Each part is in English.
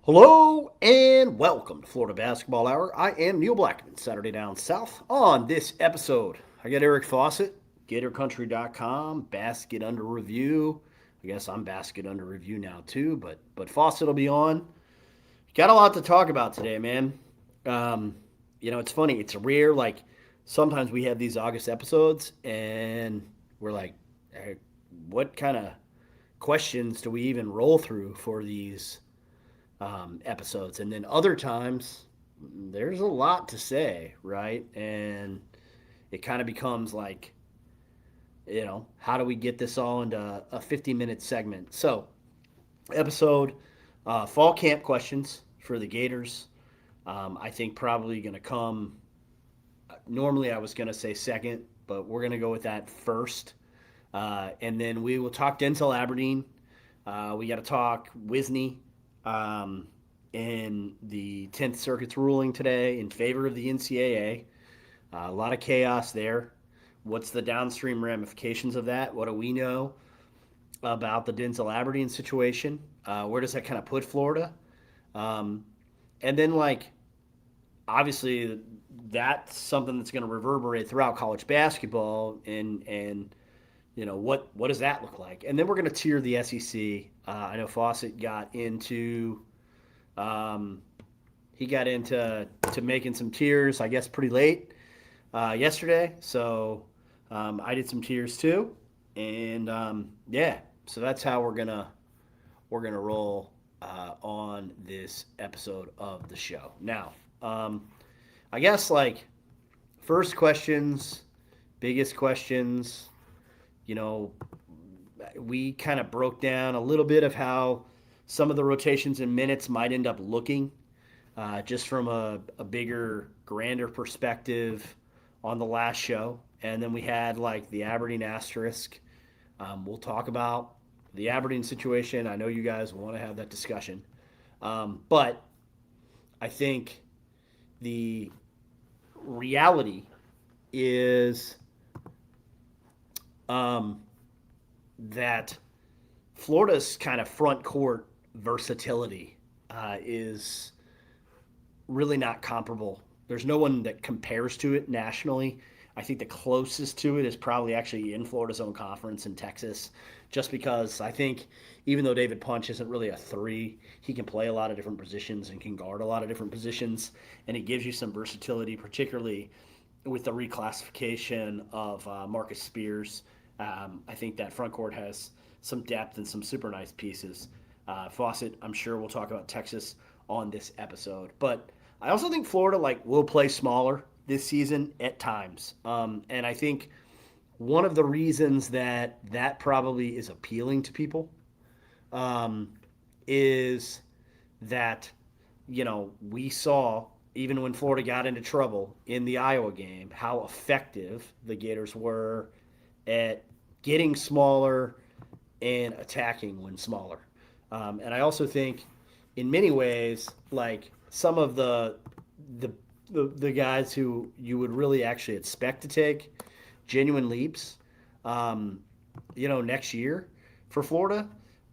Hello and welcome to Florida Basketball Hour. I am Neil Blackman, Saturday Down South. On this episode, I got Eric Fawcett, GatorCountry.com, Basket Under Review. I guess I'm Basket Under Review now too, but Fawcett will be on. Got a lot to talk about today, man. Um, it's funny. It's rare. Like sometimes we have these August episodes, and we're like, hey, what kind of questions do we even roll through for these episodes? And then other times, there's a lot to say, right? And it kind of becomes like, how do we get this all into a 50-minute segment? So, episode fall camp questions for the Gators. I think probably going to come. Normally, I was going to say second, but we're going to go with that first. And then we will talk Denzel Aberdeen. We got to talk Wisney in the 10th Circuit's ruling today in favor of the NCAA. A lot of chaos there. What's the downstream ramifications of that? What do we know about the Denzel Aberdeen situation? Where does that kind of put Florida? Um, and then, obviously, that's something that's going to reverberate throughout college basketball, and what does that look like? And then we're going to tier the SEC. I know Fawcett got into um, he got into to making some tiers, I guess, pretty late yesterday. So I did some tiers too, and yeah, so that's how we're gonna roll on this episode of the show. Now, I guess first questions, biggest questions. You know, we kind of broke down a little bit of how some of the rotations and minutes might end up looking just from a bigger, grander perspective on the last show. And then we had the Aberdeen asterisk. We'll talk about the Aberdeen situation. I know you guys want to have that discussion. But I think the reality is um, that Florida's kind of front court versatility is really not comparable. There's no one that compares to it nationally. I think the closest to it is probably actually in Florida's own conference in Texas, just because I think even though David Punch isn't really a three, he can play a lot of different positions and can guard a lot of different positions, and it gives you some versatility, particularly with the reclassification of Marcus Spears. I think that front court has some depth and some super nice pieces. Fawcett, I'm sure we'll talk about Texas on this episode, but I also think Florida will play smaller this season at times, and I think one of the reasons that probably is appealing to people um, is that we saw even when Florida got into trouble in the Iowa game how effective the Gators were at getting smaller and attacking when smaller. And I also think, in many ways, some of the the guys who you would really actually expect to take genuine leaps, um, next year for Florida,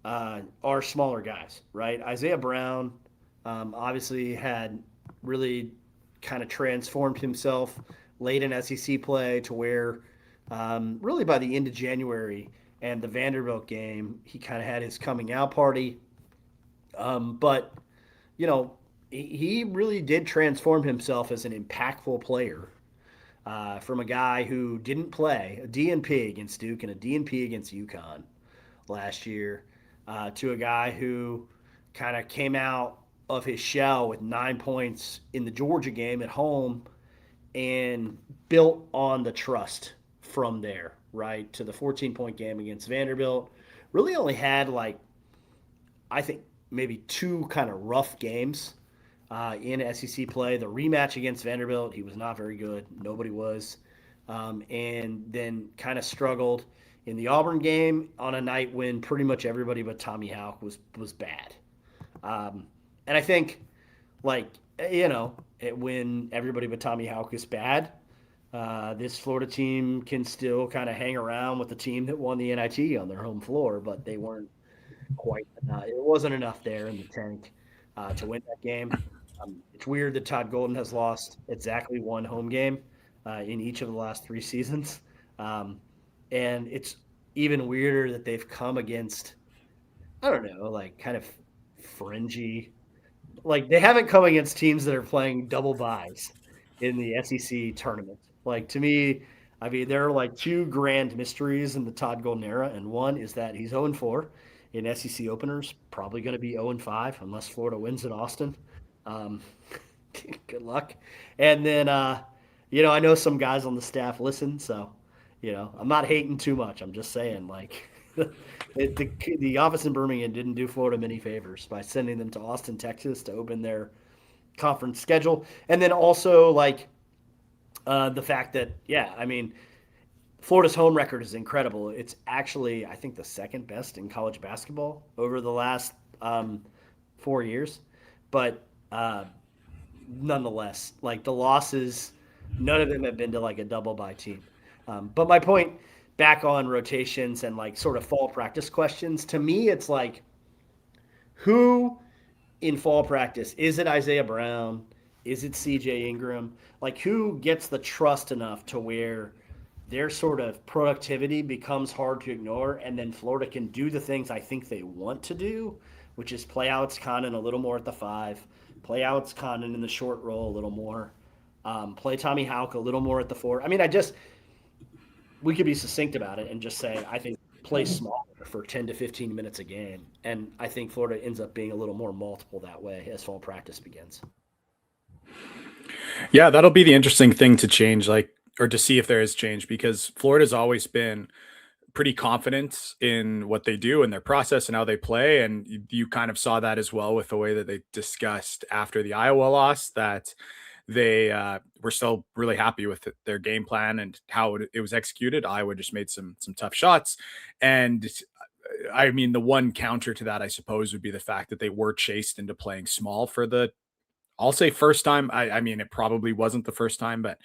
are smaller guys, right? Isaiah Brown obviously had really kind of transformed himself late in SEC play to where really by the end of January and the Vanderbilt game, he kind of had his coming out party. But you know, he really did transform himself as an impactful player from a guy who didn't play a DNP against Duke and a DNP against UConn last year to a guy who kind of came out of his shell with 9 points in the Georgia game at home and built on the trust from there, right? To the 14-point game against Vanderbilt. Really only had I think maybe two kind of rough games in SEC play. The rematch against Vanderbilt, he was not very good. Nobody was. And then kind of struggled in the Auburn game on a night when pretty much everybody but Tommy Houck was bad. And I think, like, when everybody but Tommy Houck is bad, this Florida team can still kind of hang around with the team that won the NIT on their home floor, but they weren't quite. It wasn't enough there in the tank. to win that game. It's weird that Todd Golden has lost exactly one home game in each of the last 3 seasons. Um, and it's even weirder that they've come against, I don't know, like kind of fringy, like they haven't come against teams that are playing double byes in the SEC tournament. Like to me, I mean, there are like two grand mysteries in the Todd Golden era, and one is that he's 0-4 in SEC openers, probably going to be 0-5 unless Florida wins in Austin. Um, good luck. And then, I know some guys on the staff listen, so I'm not hating too much. I'm just saying, like, the office in Birmingham didn't do Florida many favors by sending them to Austin, Texas, to open their conference schedule, and then also like the fact that, yeah, I mean, Florida's home record is incredible. It's actually, I think, the second best in college basketball over the last 4 years, but nonetheless, like the losses, none of them have been to like a double by team. But my point back on rotations and like sort of fall practice questions, to me, it's like who in fall practice, is it Isaiah Brown? Is it CJ Ingram? Like who gets the trust enough to where their sort of productivity becomes hard to ignore, and then Florida can do the things I think they want to do, which is play Alex Condon a little more at the five, play Alex Condon in the short roll a little more, play Tommy Hauck a little more at the four. I mean, we could be succinct about it and just say I think play smaller for 10 to 15 minutes a game, and I think Florida ends up being a little more multiple that way as fall practice begins. Yeah, that'll be the interesting thing to change, like, or to see if there is change, because Florida's always been pretty confident in what they do and their process and how they play. And you kind of saw that as well with the way that they discussed after the Iowa loss, that they were still really happy with their game plan and how it was executed. Iowa just made some tough shots. And I mean, the one counter to that, I suppose, would be the fact that they were chased into playing small for the, I'll say first time. I mean, it probably wasn't the first time, but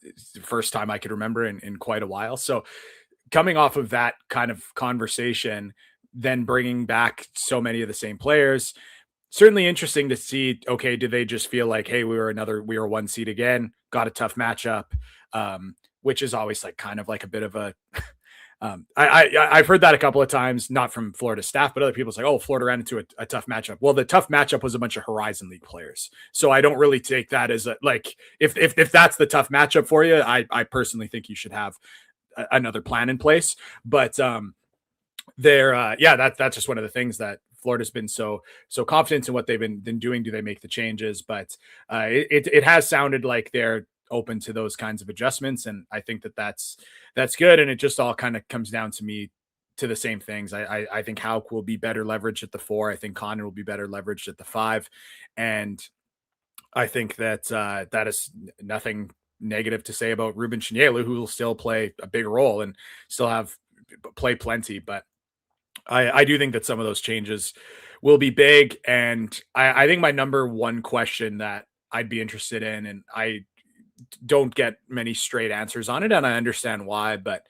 it's the first time I could remember in quite a while. So coming off of that kind of conversation, then bringing back so many of the same players, certainly interesting to see. Okay, did they just feel like, hey, we were one seed again, got a tough matchup, which is always like kind of like a bit of a I've heard that a couple of times, not from Florida staff, but other people's like, oh, Florida ran into a tough matchup. Well, the tough matchup was a bunch of Horizon League players, so I don't really take that as a, like, if that's the tough matchup for you, I personally think you should have another plan in place. But yeah, that's just one of the things that Florida's been so confident in what they've been doing. Do they make the changes? But it has sounded like they're open to those kinds of adjustments, and I think that's good. And it just all kind of comes down to me to the same things. I think Hauck will be better leveraged at the four. I think Condon will be better leveraged at the five, and I think that that is nothing negative to say about Ruben Chinyelu, who will still play a big role and still have play plenty. But I do think that some of those changes will be big. And I think my number one question that I'd be interested in, and I don't get many straight answers on it, and I understand why, but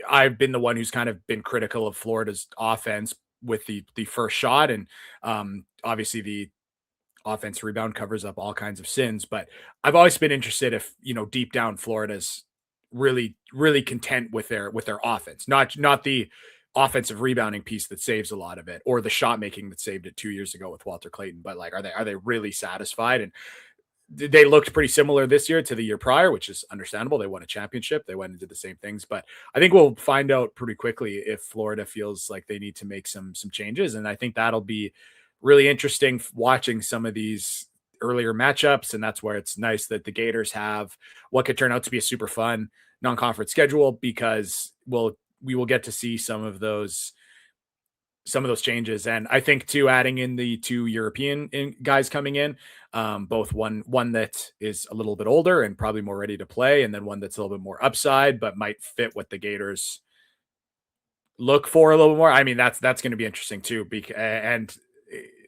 I've been the one who's kind of been critical of Florida's offense with the first shot, and obviously the offense rebound covers up all kinds of sins. But I've always been interested if, deep down Florida's really content with their offense, not the offensive rebounding piece that saves a lot of it, or the shot making that saved it 2 years ago with Walter Clayton. But like, are they really satisfied? And they looked pretty similar this year to the year prior, which is understandable. They won a championship. They went and did the same things. But I think we'll find out pretty quickly if Florida feels like they need to make some changes. And I think that'll be really interesting watching some of these earlier matchups. And that's where it's nice that the Gators have what could turn out to be a super fun non-conference schedule, because we will get to see some of those changes. And I think too, adding in the two European guys coming in, both one that is a little bit older and probably more ready to play, and then one that's a little bit more upside, but might fit what the Gators look for a little more. I mean, that's going to be interesting too. And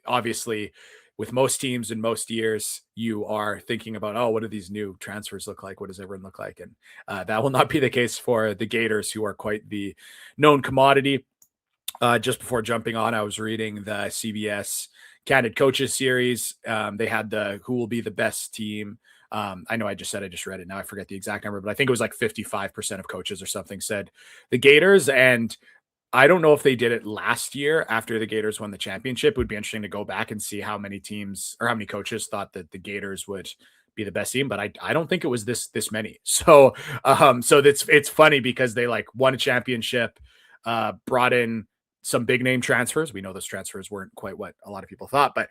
obviously with most teams in most years, you are thinking about, oh, what do these new transfers look like? What does everyone look like? And that will not be the case for the Gators, who are quite the known commodity. Just before jumping on, I was reading the CBS Candid Coaches series. They had the who will be the best team. I know I just read it now. I forget the exact number, but I think it was like 55% of coaches or something said the Gators. And I don't know if they did it last year after the Gators won the championship. It would be interesting to go back and see how many teams or how many coaches thought that the Gators would be the best team, but I don't think it was this many. So it's funny because they like won a championship, brought in some big name transfers. We know those transfers weren't quite what a lot of people thought, but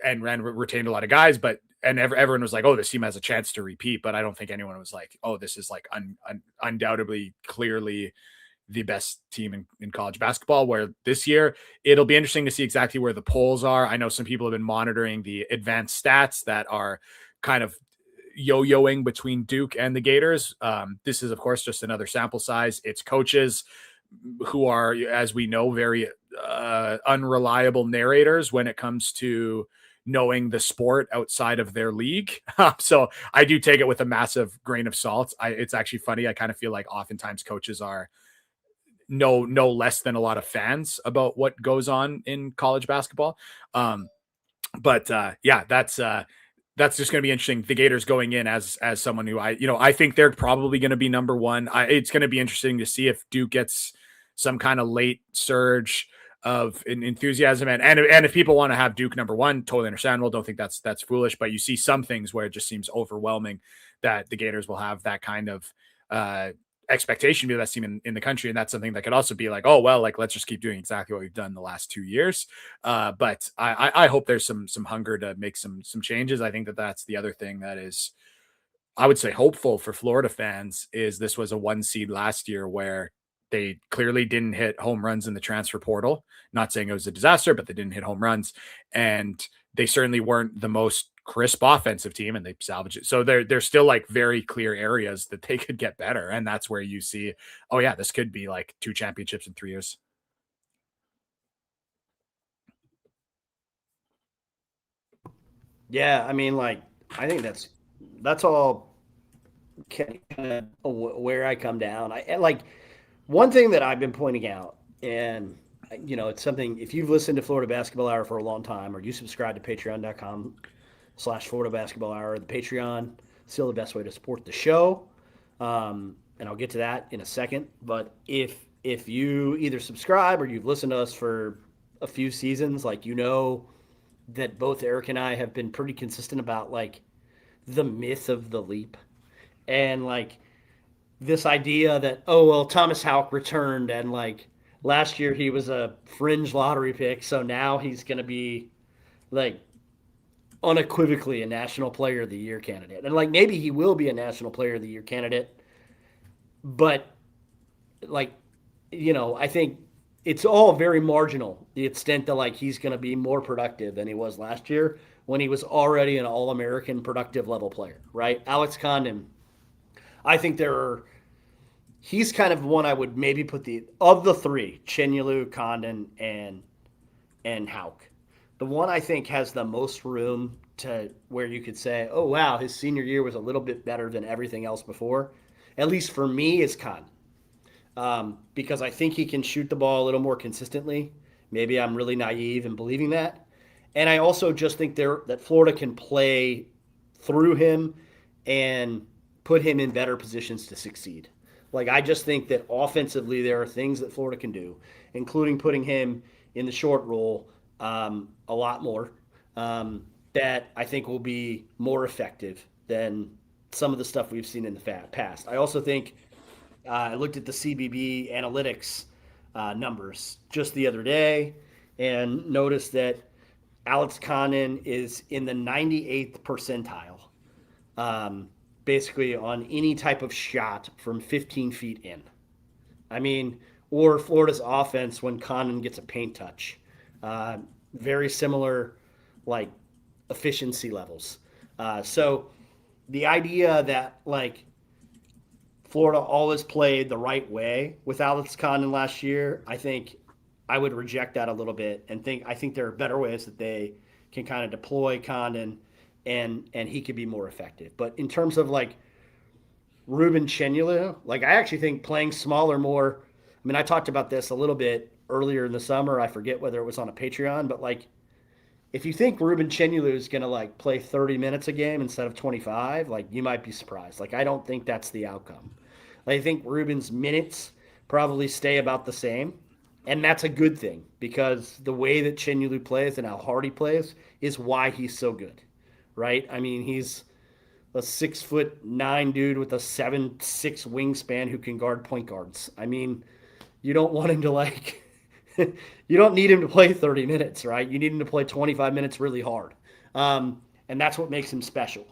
and retained a lot of guys, but everyone was like, "Oh, this team has a chance to repeat." But I don't think anyone was like, "Oh, this is like undoubtedly, clearly the best team in college basketball." Where this year it'll be interesting to see exactly where the polls are. I know some people have been monitoring the advanced stats that are kind of yo-yoing between Duke and the Gators. This is, of course, just another sample size. It's coaches who are, as we know, very unreliable narrators when it comes to knowing the sport outside of their league. So I do take it with a massive grain of salt. It's actually funny. I kind of feel like oftentimes coaches are no less than a lot of fans about what goes on in college basketball. But yeah, that's just going to be interesting. The Gators going in as someone who I think they're probably going to be number one. It's going to be interesting to see if Duke gets some kind of late surge of enthusiasm and if people want to have Duke number one, totally understandable. Don't think that's foolish, but you see some things where it just seems overwhelming that the Gators will have that kind of expectation to be the best team in the country. And that's something that could also be like, oh, well, like, let's just keep doing exactly what we've done the last 2 years. But I hope there's some hunger to make some changes. I think that's the other thing that is, I would say, hopeful for Florida fans is this was a 1 seed last year where they clearly didn't hit home runs in the transfer portal. Not saying it was a disaster, but they didn't hit home runs. And they certainly weren't the most crisp offensive team, and they salvaged it. So there's still like very clear areas that they could get better. And that's where you see, oh yeah, this could be like 2 championships in 3 years. Yeah, I mean, like, I think that's all kind of where I come down. Like one thing that I've been pointing out, and it's something. If you've listened to Florida Basketball Hour for a long time, or you subscribe to Patreon.com/Florida Basketball Hour, the Patreon still the best way to support the show. And I'll get to that in a second. But if you either subscribe or you've listened to us for a few seasons, like that both Eric and I have been pretty consistent about like the myth of the leap and like this idea that, oh well, Thomas Houck returned and like last year he was a fringe lottery pick, so now he's going to be like unequivocally a National Player of the Year candidate. And like maybe he will be a National Player of the Year candidate, but like I think it's all very marginal, the extent that like he's going to be more productive than he was last year when he was already an All-American productive level player, right? Alex Condon, I think he's kind of one I would maybe put of the three, Chenyalu, Condon, and Houck. The one I think has the most room to where you could say, oh wow, his senior year was a little bit better than everything else before, at least for me, is Condon. Because I think he can shoot the ball a little more consistently. Maybe I'm really naive in believing that. And I also just think that Florida can play through him and put him in better positions to succeed. Like, I just think that offensively there are things that Florida can do, including putting him in the short role a lot more, that I think will be more effective than some of the stuff we've seen in the past. I also think I looked at the CBB analytics numbers just the other day and noticed that Alex Condon is in the 98th percentile, basically on any type of shot from 15 feet in. I mean, or Florida's offense when Condon gets a paint touch. Very similar, like, efficiency levels. So the idea that, like, Florida always played the right way with Alex Condon last year, I think I would reject that a little bit and I think there are better ways that they can kind of deploy Condon and he could be more effective. But in terms of like Ruben Chenyalu, like I actually think playing smaller more. I mean, I talked about this a little bit earlier in the summer. I forget whether it was on a Patreon, but like if you think Ruben Chenulu is going to like play 30 minutes a game instead of 25, like you might be surprised. Like I don't think that's the outcome. Like, I think Ruben's minutes probably stay about the same, and that's a good thing because the way that Chenulu plays and how hard he plays is why he's so good, right? I mean, he's a 6'9" dude with a 7'6" wingspan who can guard point guards. I mean, you don't want him to like you don't need him to play 30 minutes, right? You need him to play 25 minutes really hard. And that's what makes him special.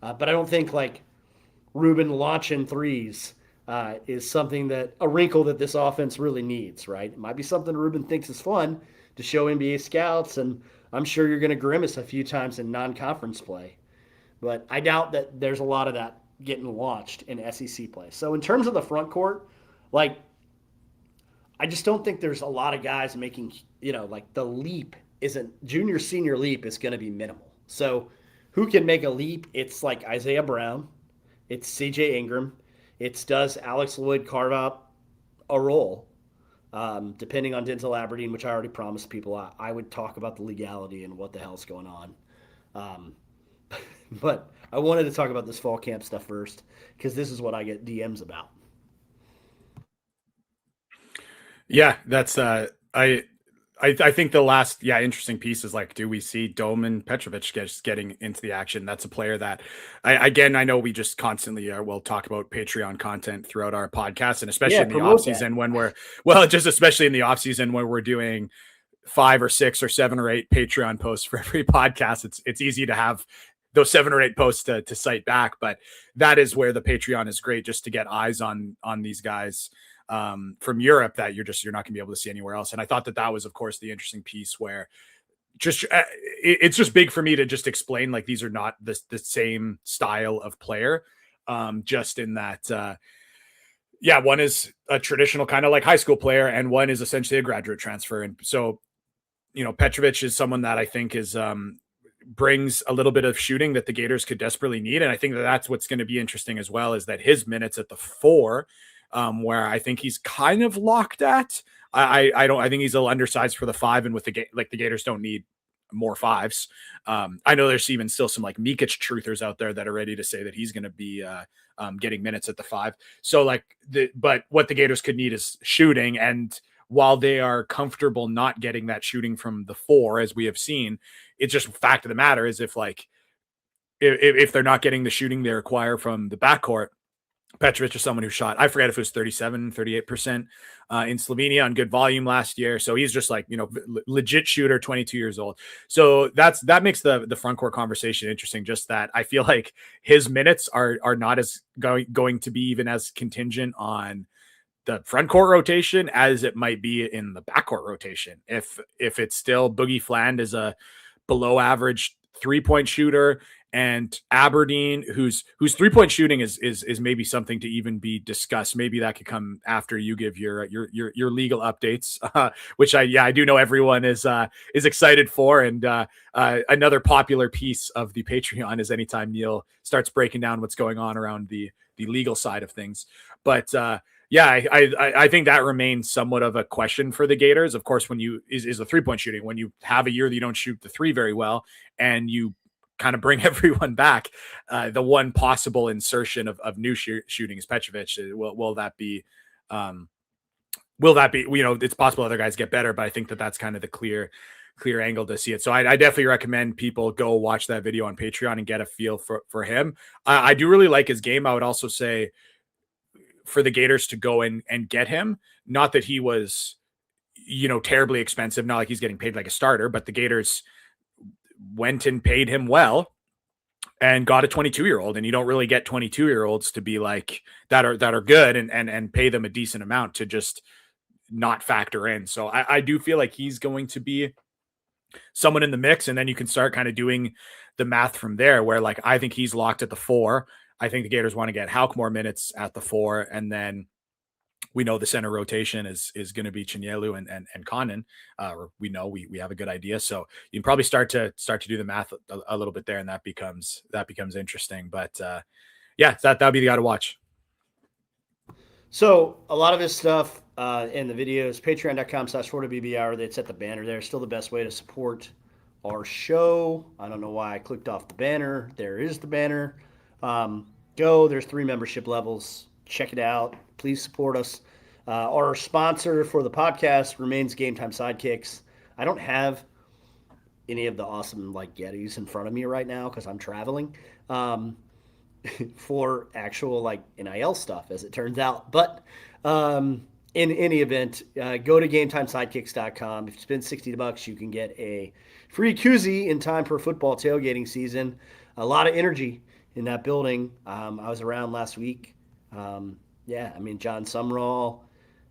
But I don't think like Ruben launching threes is something that a wrinkle that this offense really needs, right? It might be something Ruben thinks is fun to show NBA scouts, and I'm sure you're going to grimace a few times in non-conference play. But I doubt that there's a lot of that getting launched in SEC play. So in terms of the front court, like I just don't think there's a lot of guys making, like the leap isn't junior senior leap is going to be minimal. So who can make a leap? It's like Isaiah Brown, it's CJ Ingram, it's does Alex Lloyd carve out a role, depending on Denzel Aberdeen, which I already promised people I would talk about the legality and what the hell's going on. Um, but I wanted to talk about this fall camp stuff first because this is what I get DMs about. Yeah, that's I think the last interesting piece is like, do we see Doman Petrovic just getting into the action? That's a player that I know we just constantly will talk about Patreon content throughout our podcast, and especially Yeah, in the promote off that. season when just especially in the off season when we're doing 5 or 6 or 7 or 8 Patreon posts for every podcast. It's easy to have those 7 or 8 posts to cite back, but that is where the Patreon is great, just to get eyes on these guys from Europe that you're not going to be able to see anywhere else. And I thought that was, of course, the interesting piece where just it's just big for me to just explain like these are not the same style of player, just in that one is a traditional kind of like high school player and one is essentially a graduate transfer. And so Petrovic is someone that I think is brings a little bit of shooting that the Gators could desperately need. And I think that's what's going to be interesting as well, is that his minutes at the 4, where I think he's kind of locked at. I think he's a little undersized for the 5, and with the Gators don't need more 5s. I know there's even still some like Mikic truthers out there that are ready to say that he's going to be getting minutes at the 5. So but what the Gators could need is shooting, and while they are comfortable not getting that shooting from the 4, as we have seen, it's just fact of the matter is if they're not getting the shooting they require from the backcourt, Petrovic is someone who shot, I forget if it was 37, 38% in Slovenia on good volume last year. So he's just like, legit shooter, 22 years old. So that makes the front court conversation interesting. Just that I feel like his minutes are not as going to be even as contingent on the front court rotation as it might be in the backcourt rotation. If it's still Boogie Fland is a below average 3-point shooter, and Aberdeen, whose 3-point shooting is maybe something to even be discussed. Maybe that could come after you give your legal updates, which I do know everyone is excited for. And another popular piece of the Patreon is anytime Neil starts breaking down what's going on around the legal side of things. But I think that remains somewhat of a question for the Gators. Of course, when is the 3-point shooting, when you have a year that you don't shoot the 3 very well, and you kind of bring everyone back, the one possible insertion of new shooting is Petrovic. Will that be? It's possible other guys get better, but I think that's kind of the clear angle to see it. So I definitely recommend people go watch that video on Patreon and get a feel for him. I do really like his game. I would also say for the Gators to go in and get him, not that he was, terribly expensive, not like he's getting paid like a starter, but the Gators went and paid him well and got a 22-year-old, and you don't really get 22-year-olds to be like that are good and pay them a decent amount to just not factor in. So I do feel like he's going to be someone in the mix, and then you can start kind of doing the math from there, where like I think he's locked at the 4. I think the Gators want to get Hauck more minutes at the 4, and then we know the center rotation is going to be Chinyelu and Conan. We have a good idea, so you can probably start to do the math a little bit there, and that becomes interesting. But that'd be the guy to watch. So a lot of his stuff in the videos, patreon.com/FloridaBBR, that's at the banner there. Still the best way to support our show. I don't know why I clicked off the banner. There is the banner. Go. There's 3 membership levels. Check it out. Please support us. Our sponsor for the podcast remains Game Time Sidekicks. I don't have any of the awesome like Yetis in front of me right now because I'm traveling um, for actual like NIL stuff, as it turns out. But in any event, go to GameTimeSidekicks.com. If you spend $60, you can get a free koozie in time for football tailgating season. A lot of energy in that building. I was around last week. Yeah, I mean John Sumrall,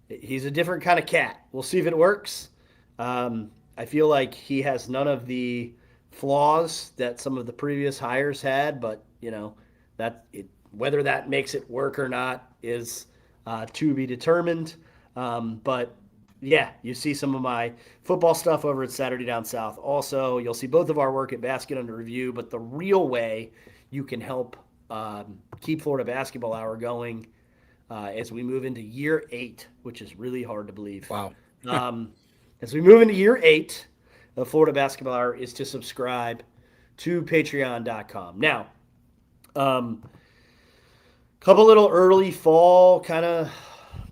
he's a different kind of cat. We'll see if it works. I feel like he has none of the flaws that some of the previous hires had, but whether that makes it work or not is to be determined. But yeah, you see some of my football stuff over at Saturday Down South. Also, you'll see both of our work at Basket Under Review. But the real way you can help keep Florida Basketball Hour going as we move into year 8, which is really hard to believe. Wow. Um, as we move into year 8 of Florida Basketball Hour, is to subscribe to patreon.com. Now, couple little early fall kind of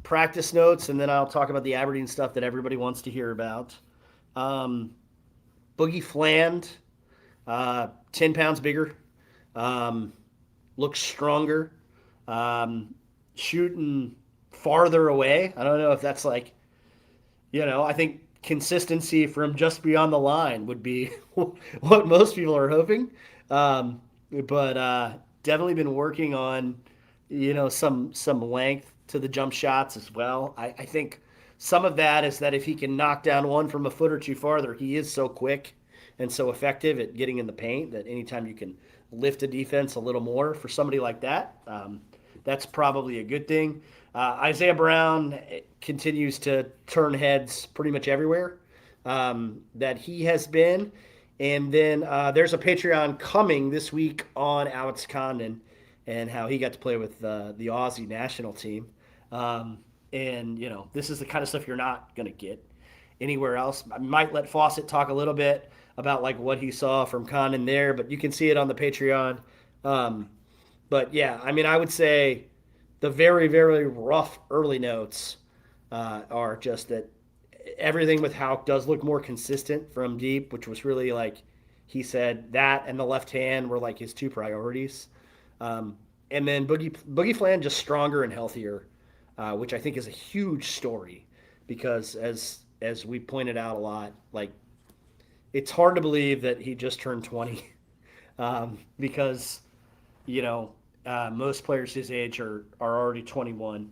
practice notes, and then I'll talk about the Aberdeen stuff that everybody wants to hear about. Boogie Fland, 10 pounds bigger, looks stronger, shooting farther away. I don't know if that's like, I think consistency from just beyond the line would be what most people are hoping. But definitely been working on, some length to the jump shots as well. I think some of that is that if he can knock down one from a foot or two farther, he is so quick and so effective at getting in the paint that anytime you can lift a defense a little more for somebody like that, that's probably a good thing. Isaiah Brown continues to turn heads pretty much everywhere that he has been. And then there's a Patreon coming this week on Alex Condon and how he got to play with the Aussie national team. And, this is the kind of stuff you're not going to get anywhere else. I might let Fawcett talk a little bit about like what he saw from Condon there, but you can see it on the Patreon. But yeah, I mean, I would say the very, very rough early notes are just that everything with Houck does look more consistent from deep, which was really like he said that and the left hand were like his 2 priorities. And then Boogie Flan just stronger and healthier, which I think is a huge story because as we pointed out a lot, like it's hard to believe that he just turned 20 because most players his age are already 21.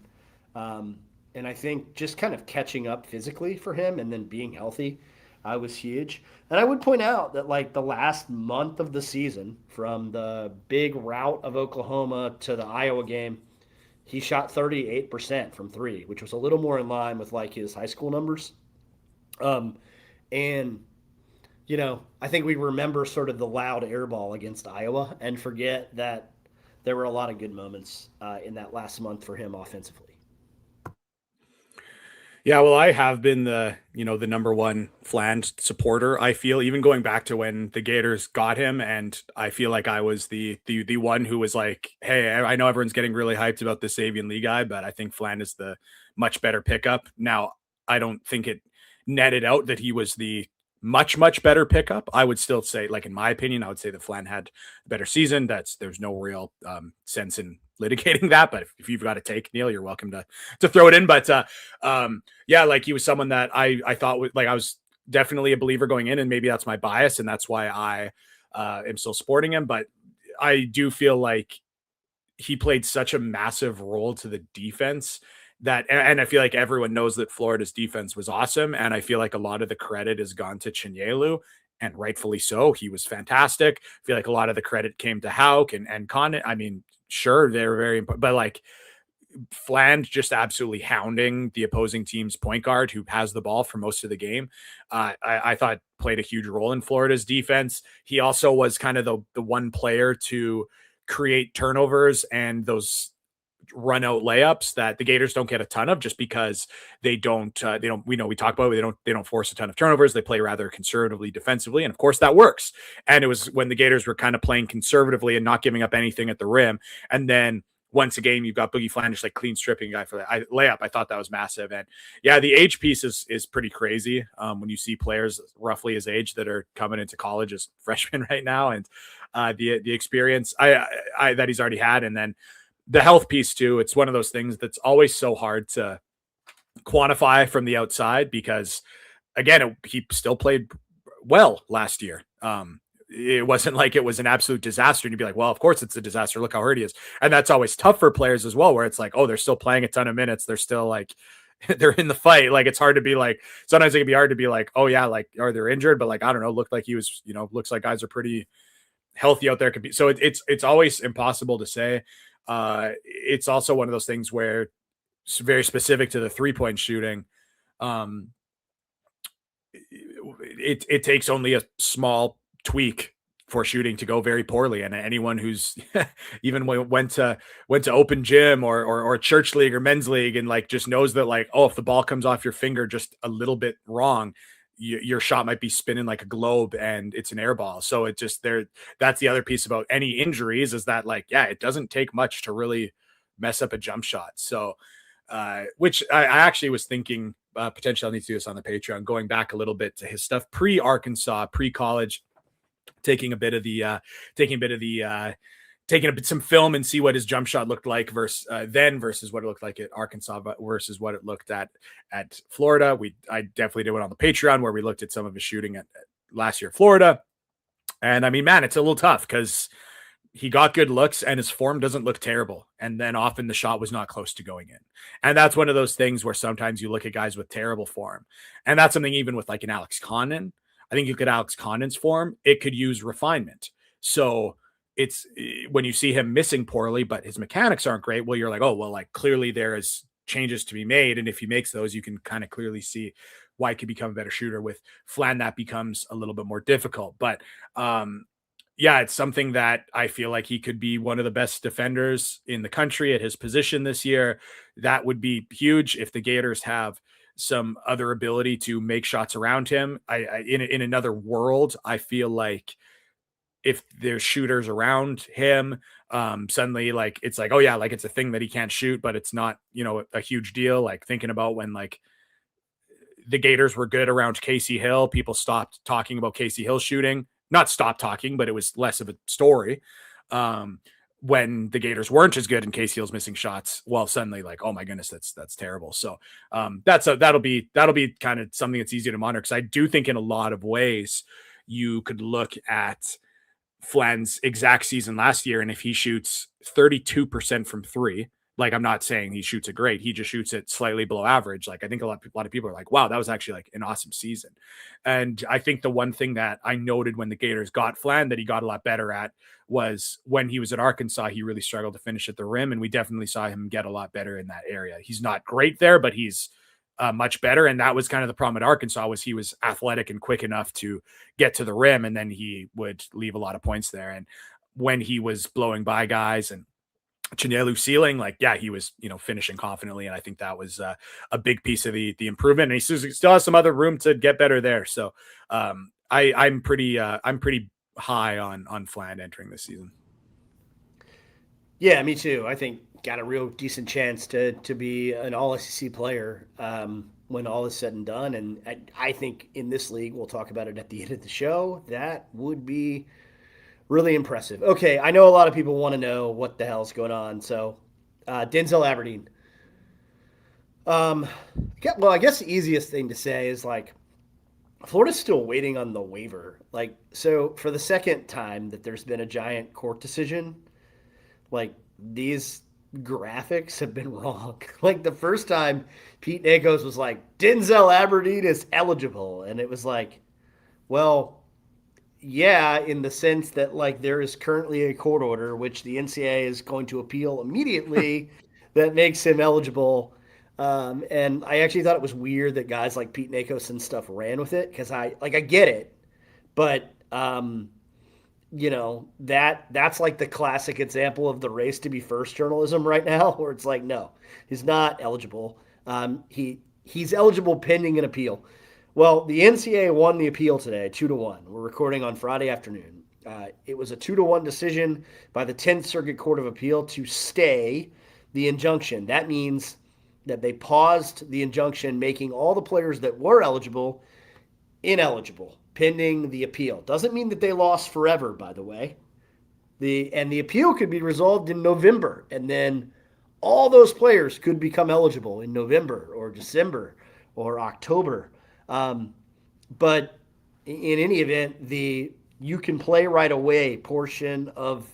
And I think just kind of catching up physically for him and then being healthy was huge. And I would point out that like the last month of the season, from the big rout of Oklahoma to the Iowa game, he shot 38% from 3, which was a little more in line with like his high school numbers. And I think we remember sort of the loud air ball against Iowa and forget that there were a lot of good moments in that last month for him offensively. Yeah, well, I have been the number one Fland supporter. I feel even going back to when the Gators got him, and I feel like I was the one who was like, "Hey, I know everyone's getting really hyped about this Savion Lee guy, but I think Fland is the much better pickup." Now, I don't think it netted out that he was the much better pickup. I would still say, like in my opinion, I would say that Fland had a better season. There's no real sense in litigating that, but if you've got a take, Neil, you're welcome to throw it in. But yeah, like he was someone that I thought I was definitely a believer going in, and maybe that's my bias, and that's why I am still supporting him. But I do feel like he played such a massive role to the defense that, and I feel like everyone knows that Florida's defense was awesome, and I feel like a lot of the credit has gone to Chinyelu, and rightfully so. He was fantastic. I feel like a lot of the credit came to Houck and Condon. I mean, sure, they were very important, but like Fland just absolutely hounding the opposing team's point guard who has the ball for most of the game. I thought played a huge role in Florida's defense. He also was kind of the one player to create turnovers and those run out layups that the Gators don't get a ton of, just because they don't, we know, we talk about it, they don't force a ton of turnovers. They play rather conservatively defensively. And of course that works. And it was when the Gators were kind of playing conservatively and not giving up anything at the rim. And then once a game, you've got Boogie Flanders like clean stripping a guy for that layup. I thought that was massive. And yeah, the age piece is pretty crazy. When you see players roughly his age that are coming into college as freshmen right now, and the experience that he's already had, and then the health piece too. It's one of those things that's always so hard to quantify from the outside, because again, he still played well last year. It wasn't like it was an absolute disaster. And you'd be like, well, of course it's a disaster. Look how hurt he is. And that's always tough for players as well, where it's like, oh, they're still playing a ton of minutes. They're still like, they're in the fight. Like, it's hard to be like, sometimes it can be hard to be like, oh yeah, like, are they injured? But like, I don't know, looked like he was, looks like guys are pretty healthy out there. Could be. So it's always impossible to say. It's also one of those things where it's very specific to the 3-point shooting. It takes only a small tweak for shooting to go very poorly, and anyone who's even went to open gym or church league or men's league and like just knows that, like, oh, if the ball comes off your finger just a little bit wrong, your shot might be spinning like a globe and it's an air ball. So it just that's the other piece about any injuries, is that, like, yeah, it doesn't take much to really mess up a jump shot. So which I actually was thinking potentially I'll need to do this on the Patreon, going back a little bit to his stuff pre-Arkansas, pre-college, taking some film and see what his jump shot looked like versus what it looked like at Arkansas versus what it looked at Florida. I definitely did one on the Patreon where we looked at some of his shooting at last year at Florida. And I mean, man, it's a little tough because he got good looks and his form doesn't look terrible. And then often the shot was not close to going in. And that's one of those things where sometimes you look at guys with terrible form. And that's something even with like an Alex Condon. I think you look at Alex Condon's form, it could use refinement. So it's when you see him missing poorly, but his mechanics aren't great. Well, you're like, oh, well, like clearly there is changes to be made. And if he makes those, you can kind of clearly see why he could become a better shooter. With Flan, that becomes a little bit more difficult. But yeah, it's something that I feel like he could be one of the best defenders in the country at his position this year. That would be huge if the Gators have some other ability to make shots around him. In another world, I feel like if there's shooters around him, suddenly like it's like, oh yeah, like it's a thing that he can't shoot, but it's not, a huge deal. Like thinking about when like the Gators were good around Casey Hill, people stopped talking about Casey Hill shooting. Not stop talking, but it was less of a story. When the Gators weren't as good and Casey Hill's missing shots, well, suddenly like, oh my goodness, that's terrible. So that'll be kind of something that's easy to monitor, because I do think in a lot of ways you could look at Flan's exact season last year, and if he shoots 32% from three, like, I'm not saying he shoots it great, he just shoots it slightly below average. Like, I think a lot of people are like, wow, that was actually like an awesome season. And I think the one thing that I noted when the Gators got Flan that he got a lot better at was when he was at Arkansas, he really struggled to finish at the rim, and we definitely saw him get a lot better in that area. He's not great there, but he's much better. And that was kind of the problem at Arkansas, was he was athletic and quick enough to get to the rim, and then he would leave a lot of points there. And when he was blowing by guys and Chinelu ceiling, like, yeah, he was, finishing confidently. And I think that was a big piece of the improvement. And he still has some other room to get better there. So I'm pretty high on Flan entering this season. Yeah, me too. I think got a real decent chance to be an all SEC player when all is said and done. And I think in this league, we'll talk about it at the end of the show, that would be really impressive. Okay, I know a lot of people want to know what the hell's going on. So, Denzel Aberdeen. Well, I guess the easiest thing to say is like Florida's still waiting on the waiver. Like, so for the second time that there's been a giant court decision, like these graphics have been wrong. Like the first time, Pete Nakos was like, Denzel Aberdeen is eligible, and it was like, well, yeah, in the sense that like there is currently a court order which the NCAA is going to appeal immediately that makes him eligible. And I actually thought it was weird that guys like Pete Nakos and stuff ran with it, because I get it, but that's like the classic example of the race to be first journalism right now, where it's like, no, he's not eligible. He's eligible pending an appeal. Well, the NCAA won the appeal today, 2-1. We're recording on Friday afternoon. It was a 2-1 decision by the 10th Circuit Court of Appeal to stay the injunction. That means that they paused the injunction, making all the players that were eligible ineligible pending the appeal. Doesn't mean that they lost forever, by the way. The appeal could be resolved in November, and then all those players could become eligible in November or December or October. But in any event, the you can play right away portion of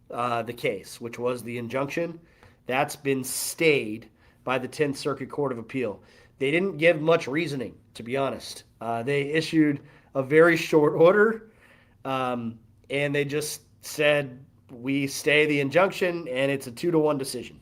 the case, which was the injunction, that's been stayed by the 10th Circuit Court of Appeal. They didn't give much reasoning, to be honest. They issued a very short order, and they just said, we stay the injunction, and it's a 2-1 decision.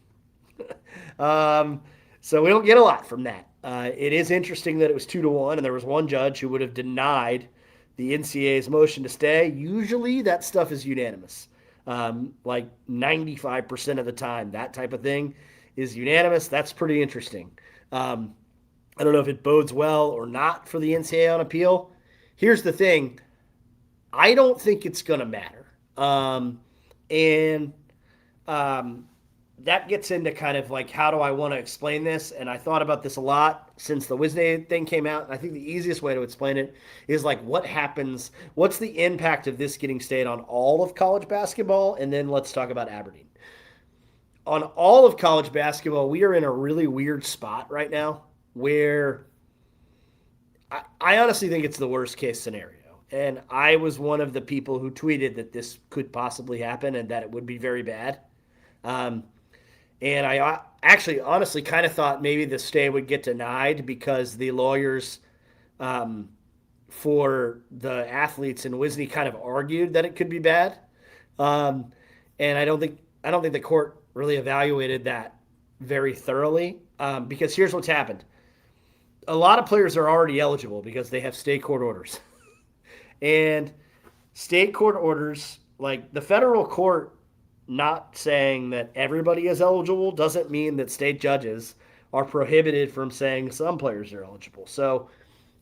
So we don't get a lot from that. It is interesting that it was 2-1, and there was one judge who would have denied the NCAA's motion to stay. Usually that stuff is unanimous. Like 95% of the time, that type of thing is unanimous. That's pretty interesting. I don't know if it bodes well or not for the NCAA on appeal. Here's the thing. I don't think it's going to matter. And that gets into kind of like, how do I want to explain this? And I thought about this a lot since the Wisney thing came out. And I think the easiest way to explain it is like, what happens, what's the impact of this getting stayed on all of college basketball? And then let's talk about Aberdeen. On all of college basketball, we are in a really weird spot right now where I honestly think it's the worst case scenario. And I was one of the people who tweeted that this could possibly happen and that it would be very bad. And I actually honestly kind of thought maybe the stay would get denied because the lawyers for the athletes in Wisney kind of argued that it could be bad. And I don't think the court really evaluated that very thoroughly, because here's what's happened. A lot of players are already eligible because they have state court orders. And state court orders, like the federal court not saying that everybody is eligible doesn't mean that state judges are prohibited from saying some players are eligible. So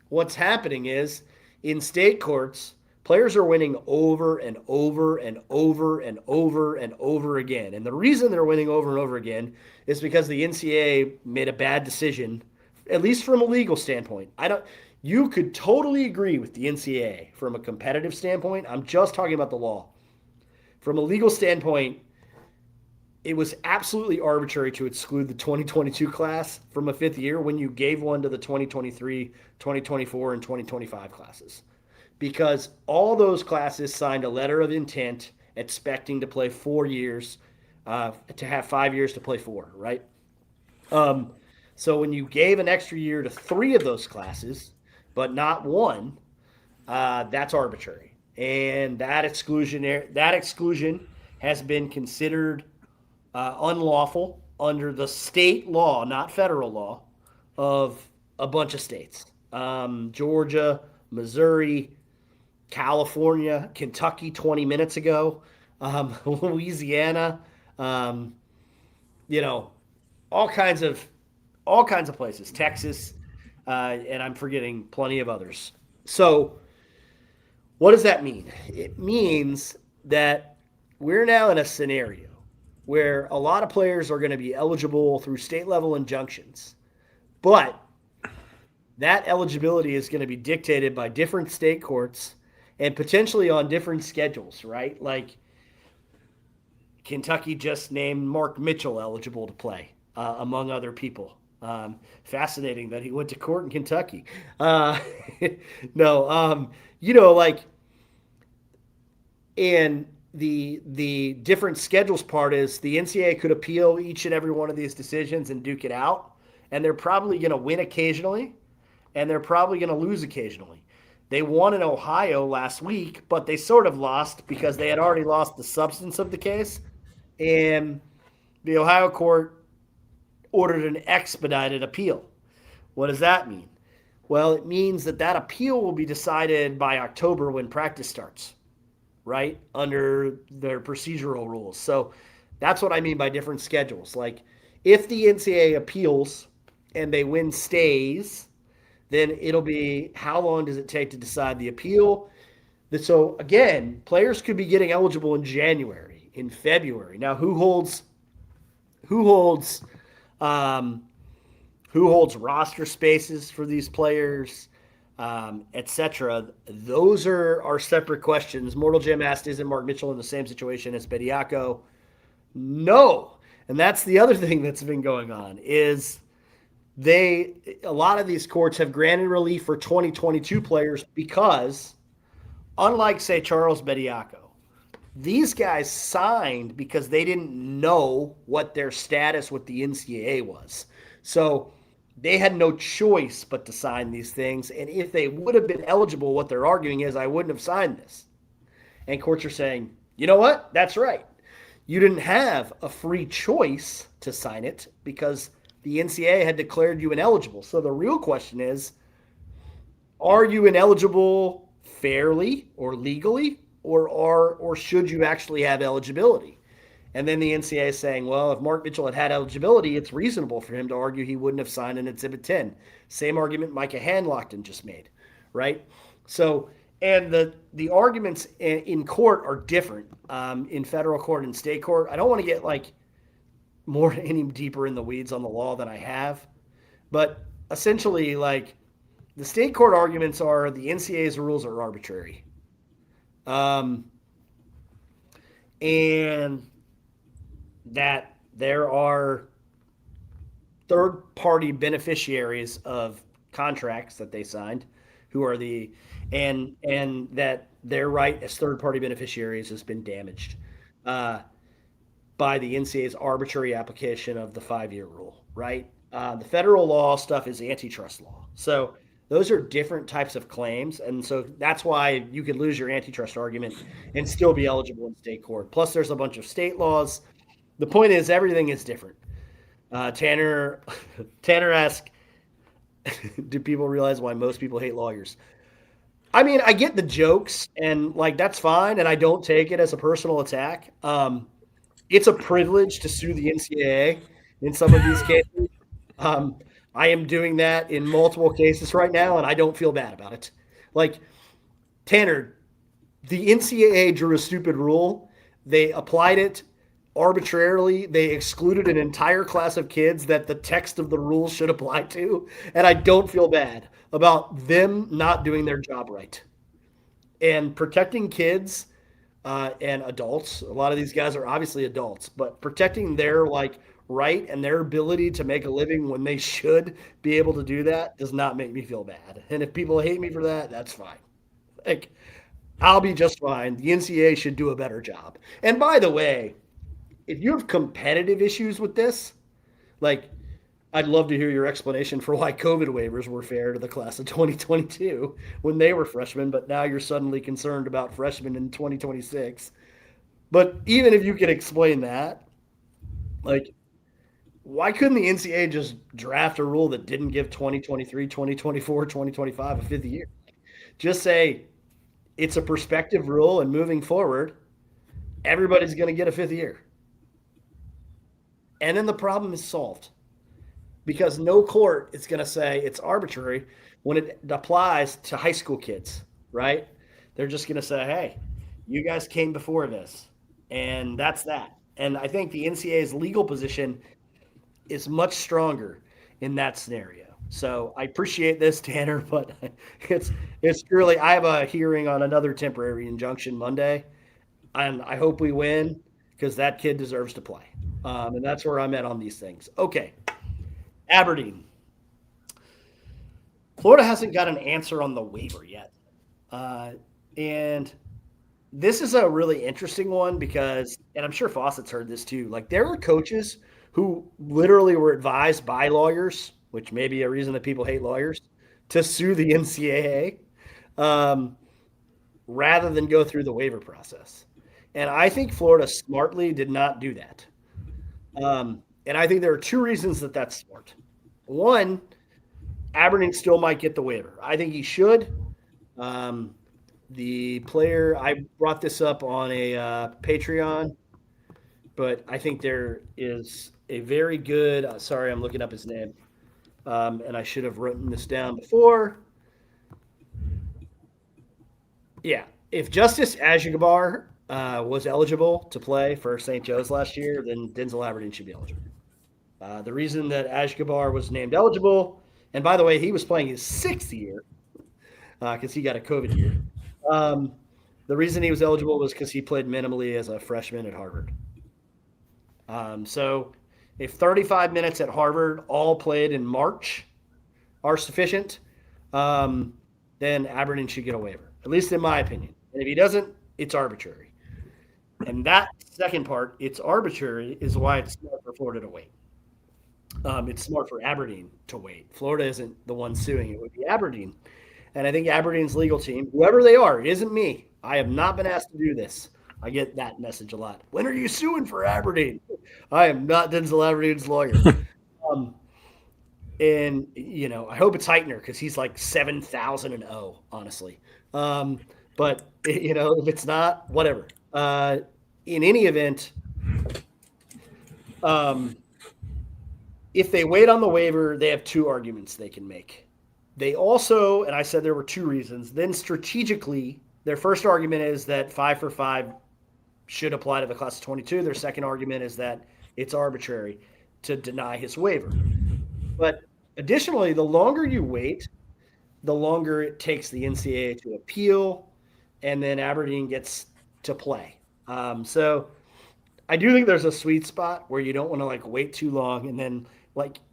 what's happening is in state courts, players are winning over and over and over and over and over again. And the reason they're winning over and over again is because the NCAA made a bad decision, at least from a legal standpoint. You could totally agree with the NCAA from a competitive standpoint. I'm just talking about the law. From a legal standpoint, it was absolutely arbitrary to exclude the 2022 class from a fifth year when you gave one to the 2023, 2024, and 2025 classes. Because all those classes signed a letter of intent expecting to play 4 years, to have 5 years to play 4, right? So when you gave an extra year to 3 of those classes, but not one, that's arbitrary. And that exclusion has been considered unlawful under the state law, not federal law, of a bunch of states. Georgia, Missouri, California, Kentucky 20 minutes ago, Louisiana, all kinds of places, Texas, and I'm forgetting plenty of others. So what does that mean? It means that we're now in a scenario where a lot of players are going to be eligible through state level injunctions, but that eligibility is going to be dictated by different state courts and potentially on different schedules, right? Like Kentucky just named Mark Mitchell eligible to play, among other people. Fascinating that he went to court in Kentucky. And the different schedules part is the NCAA could appeal each and every one of these decisions and duke it out, and they're probably going to win occasionally, and they're probably going to lose occasionally. They won in Ohio last week, but they sort of lost because they had already lost the substance of the case, and the Ohio court ordered an expedited appeal. What does that mean? Well, it means that appeal will be decided by October when practice starts. right, under their procedural rules. So that's what I mean by different schedules. Like if the NCAA appeals and they win stays, then it'll be how long does it take to decide the appeal? So again, players could be getting eligible in January, in February. Now, who holds um, who holds roster spaces for these players, etc. Those are separate questions. Mortal Jim asked, "Isn't Mark Mitchell in the same situation as Bediako?" No, and that's the other thing that's been going on is a lot of these courts have granted relief for 2022 players because, unlike say Charles Bediako, these guys signed because they didn't know what their status with the NCAA was. So they had no choice but to sign these things. And if they would have been eligible, what they're arguing is, I wouldn't have signed this. And courts are saying, you know what? That's right. You didn't have a free choice to sign it because the NCAA had declared you ineligible. So the real question is, are you ineligible fairly or legally, or should you actually have eligibility? And then the NCAA is saying, well, if Mark Mitchell had eligibility, it's reasonable for him to argue he wouldn't have signed an Exhibit 10. Same argument Micah Hanlockton just made, right? So, and the arguments in court are different in federal court and state court. I don't want to get like more any deeper in the weeds on the law than I have, but essentially, like the state court arguments are the NCAA's rules are arbitrary, um, and that there are third party beneficiaries of contracts that they signed who are and that their right as third party beneficiaries has been damaged uh, by the NCAA's arbitrary application of the 5-year rule, right? The federal law stuff is antitrust law. So those are different types of claims. And so that's why you could lose your antitrust argument and still be eligible in state court. Plus, there's a bunch of state laws. The point is, everything is different. Tanner Tanner asked, do people realize why most people hate lawyers? I mean, I get the jokes and like that's fine, and I don't take it as a personal attack. It's a privilege to sue the NCAA in some of these cases. Um, I am doing that in multiple cases right now, and I don't feel bad about it. Like Tanner, the NCAA drew a stupid rule. They applied it arbitrarily. They excluded an entire class of kids that the text of the rules should apply to, and I don't feel bad about them not doing their job right and protecting kids and adults. A lot of these guys are obviously adults, but protecting their like right and their ability to make a living when they should be able to do that does not make me feel bad. And if people hate me for that, that's fine. Like I'll be just fine. The NCAA should do a better job. And by the way, if you have competitive issues with this, like I'd love to hear your explanation for why COVID waivers were fair to the class of 2022 when they were freshmen, but now you're suddenly concerned about freshmen in 2026. But even if you can explain that, like, why couldn't the NCAA just draft a rule that didn't give 2023, 2024, 2025 a fifth year? Just say it's a perspective rule, and moving forward, everybody's going to get a fifth year. And then the problem is solved because no court is going to say it's arbitrary when it applies to high school kids, right? They're just going to say, hey, you guys came before this, and that's that. And I think the NCAA's legal position is much stronger in that scenario. So I appreciate this, Tanner, but it's really I have a hearing on another temporary injunction Monday, and I hope we win because that kid deserves to play. And that's where I'm at on these things. Okay, Aberdeen. Florida hasn't got an answer on the waiver yet. And this is a really interesting one because, and I'm sure Fawcett's heard this too, like there are coaches who literally were advised by lawyers, which may be a reason that people hate lawyers, to sue the NCAA rather than go through the waiver process. And I think Florida smartly did not do that. And I think there are two reasons that that's smart. One, Aberdeen still might get the waiver. I think he should. The player, I brought this up on a Patreon, but I think there is a very good. Sorry, I'm looking up his name, and I should have written this down before. Yeah, if Justice Ajigabar was eligible to play for St. Joe's last year, then Denzel Aberdeen should be eligible. The reason that Ashgabar was named eligible, and by the way, he was playing his sixth year because he got a COVID year. Um, the reason he was eligible was because he played minimally as a freshman at Harvard. So if 35 minutes at Harvard, all played in March, are sufficient, um, then Aberdeen should get a waiver, at least in my opinion. And if he doesn't, it's arbitrary. And that second part, it's arbitrary, is why it's smart for Florida to wait. It's smart for Aberdeen to wait. Florida isn't the one suing; it would be Aberdeen. And I think Aberdeen's legal team, whoever they are, it isn't me. I have not been asked to do this. I get that message a lot. When are you suing for Aberdeen? I am not Denzel Aberdeen's lawyer. Um, and I hope it's Heitner because he's like 7,000-0, honestly. But if it's not, whatever. In any event, if they wait on the waiver, they have two arguments they can make. They also, and I said there were two reasons, then strategically, their first argument is that 5 for 5 should apply to the class of 22. Their second argument is that it's arbitrary to deny his waiver. But additionally, the longer you wait, the longer it takes the NCAA to appeal, and then Aberdeen gets to play. So I do think there's a sweet spot where you don't want to wait too long and then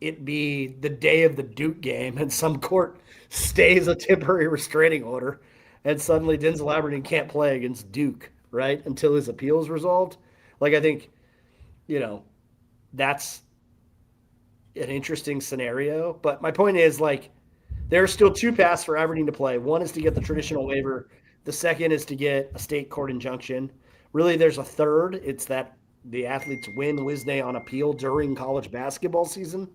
it be the day of the Duke game and some court stays a temporary restraining order and suddenly Denzel Aberdeen can't play against Duke, right? Until his appeal is resolved. I think, that's an interesting scenario. But my point is there are still two paths for Aberdeen to play. One is to get the traditional waiver. The second is to get a state court injunction. Really, there's a third. It's that the athletes win WISNA on appeal during college basketball season.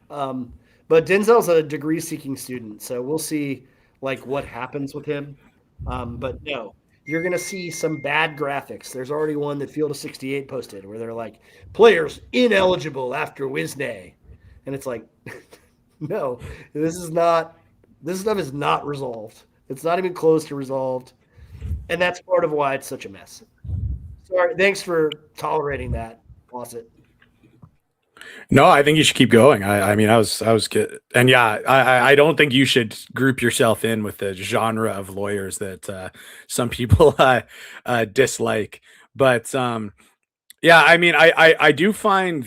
But Denzel's a degree-seeking student, so we'll see what happens with him. But no, you're going to see some bad graphics. There's already one that Field of 68 posted where they're like, players ineligible after WISNA. And it's like, no, this stuff is not resolved. It's not even close to resolved. And that's part of why it's such a mess. Sorry, thanks for tolerating that, Fawcett. No, I think you should keep going. I mean, I was good. And yeah, I don't think you should group yourself in with the genre of lawyers that some people dislike. But yeah, I mean, I do find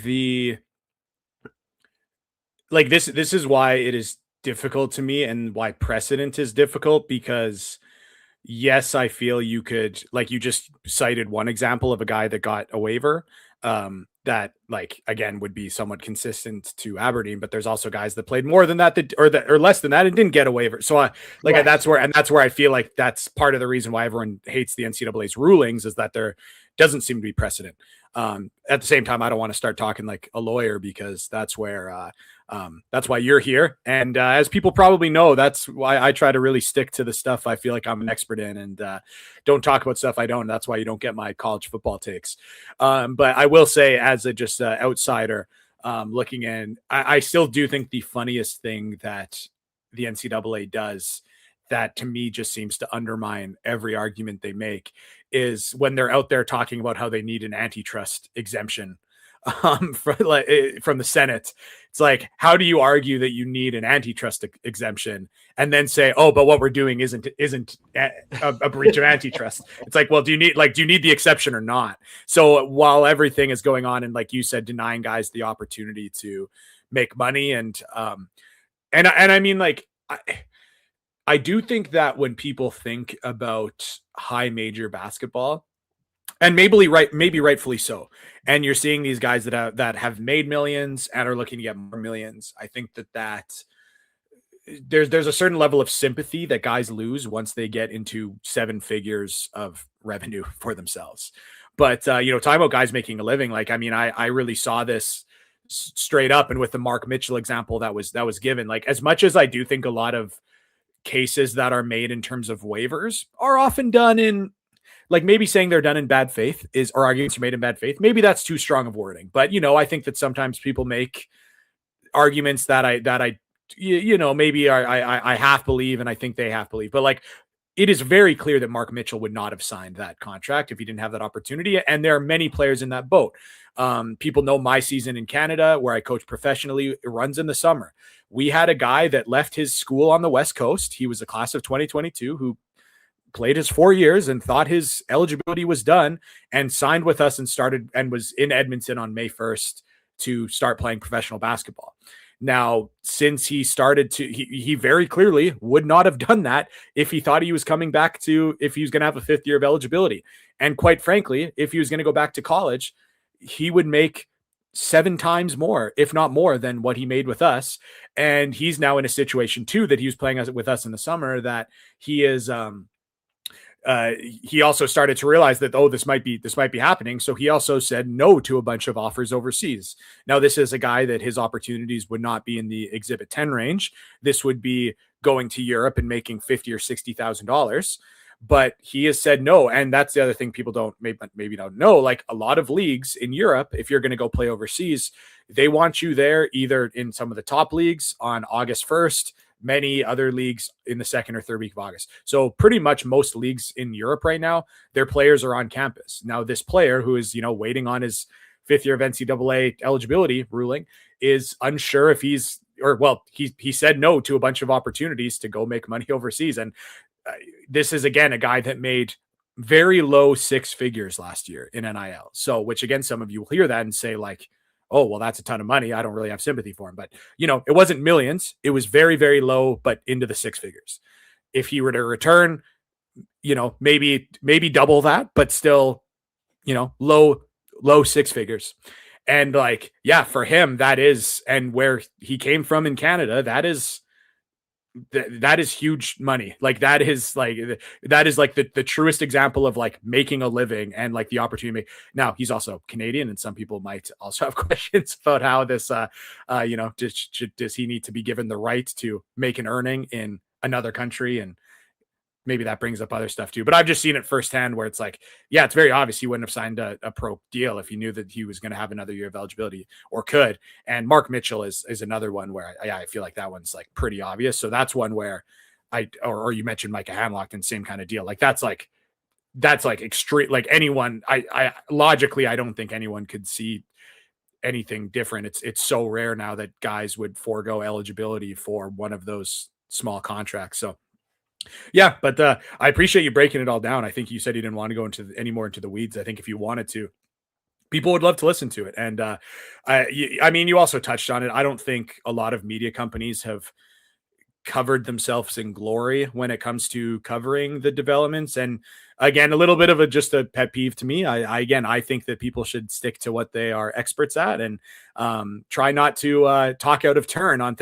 this is why it is difficult to me and why precedent is difficult, because yes, I feel you could, you just cited one example of a guy that got a waiver that again would be somewhat consistent to Aberdeen, but there's also guys that played more than that, or less than that and didn't get a waiver. So right. that's where I feel like that's part of the reason why everyone hates the NCAA's rulings, is that there doesn't seem to be precedent. At the same time, I don't want to start talking like a lawyer, because that's where that's why you're here. And as people probably know, that's why I try to really stick to the stuff I feel like I'm an expert in, and don't talk about stuff I don't. That's why you don't get my college football takes. But I will say, as a just outsider looking in, I still do think the funniest thing that the NCAA does, that to me just seems to undermine every argument they make, is when they're out there talking about how they need an antitrust exemption from the Senate. It's like, how do you argue that you need an antitrust exemption and then say, oh, but what we're doing isn't a breach of antitrust? It's like, well, do you need the exception or not? So while everything is going on, and like you said, denying guys the opportunity to make money, and I mean, I do think that when people think about high major basketball, and maybe rightfully so, and you're seeing these guys that have made millions and are looking to get more millions, I think that there's a certain level of sympathy that guys lose once they get into 7 figures of revenue for themselves. But talking about guys making a living, I really saw this straight up, and with the Mark Mitchell example that was given, as much as I do think a lot of cases that are made in terms of waivers are often done in, like, maybe saying they're done in bad faith is, or arguments are made in bad faith. Maybe that's too strong of wording, but I think that sometimes people make arguments that I maybe I half believe, and I think they half believe, but like, it is very clear that Mark Mitchell would not have signed that contract if he didn't have that opportunity. And there are many players in that boat. People know my season in Canada, where I coach professionally, it runs in the summer. We had a guy that left his school on the West Coast. He was a class of 2022 who played his 4 years and thought his eligibility was done, and signed with us and started, and was in Edmonton on May 1st to start playing professional basketball. Now, since he started to, he very clearly would not have done that if he thought he was coming back to, if he was going to have a 5th year of eligibility. And quite frankly, if he was going to go back to college, he would make 7 times more, if not more, than what he made with us. And he's now in a situation too, that he was playing with us in the summer, that he is, he also started to realize that, oh, this might be happening. So he also said no to a bunch of offers overseas. Now, this is a guy that his opportunities would not be in the Exhibit 10 range. This would be going to Europe and making $50,000 or $60,000. But he has said no. And that's the other thing people maybe don't know. Like, a lot of leagues in Europe, if you're going to go play overseas, they want you there either in some of the top leagues on August 1st, many other leagues in the 2nd or 3rd week of August. So pretty much most leagues in Europe right now, their players are on campus. Now, this player who is, waiting on his 5th year of NCAA eligibility ruling is unsure if he said no to a bunch of opportunities to go make money overseas. And this is, again, a guy that made very low 6 figures last year in NIL. So, which, again, some of you will hear that and say, like, oh, well, that's a ton of money. I don't really have sympathy for him. But, it wasn't millions. It was very, very low, but into the 6 figures. If he were to return, maybe double that, but still, low 6 figures. And like, yeah, for him, that is, and where he came from in Canada, that is huge money. Like, that is like the truest example of like making a living and like the opportunity. Now, he's also Canadian, and some people might also have questions about how this, does he need to be given the right to make an earning in another country? And maybe that brings up other stuff too. But I've just seen it firsthand, where it's like, yeah, it's very obvious he wouldn't have signed a pro deal if he knew that he was going to have another year of eligibility, or could. And Mark Mitchell is another one where I feel like that one's like pretty obvious. So that's one where or you mentioned Micah Hanlockton, same kind of deal. Like, that's like extreme. Like, anyone, I logically, I don't think anyone could see anything different. It's so rare now that guys would forego eligibility for one of those small contracts. So yeah, but I appreciate you breaking it all down. I think you said you didn't want to go into any more into the weeds. I think if you wanted to, people would love to listen to it. And I mean, you also touched on it. I don't think a lot of media companies have covered themselves in glory when it comes to covering the developments. And again, a little bit of just a pet peeve to me. I think that people should stick to what they are experts at, and try not to talk out of turn on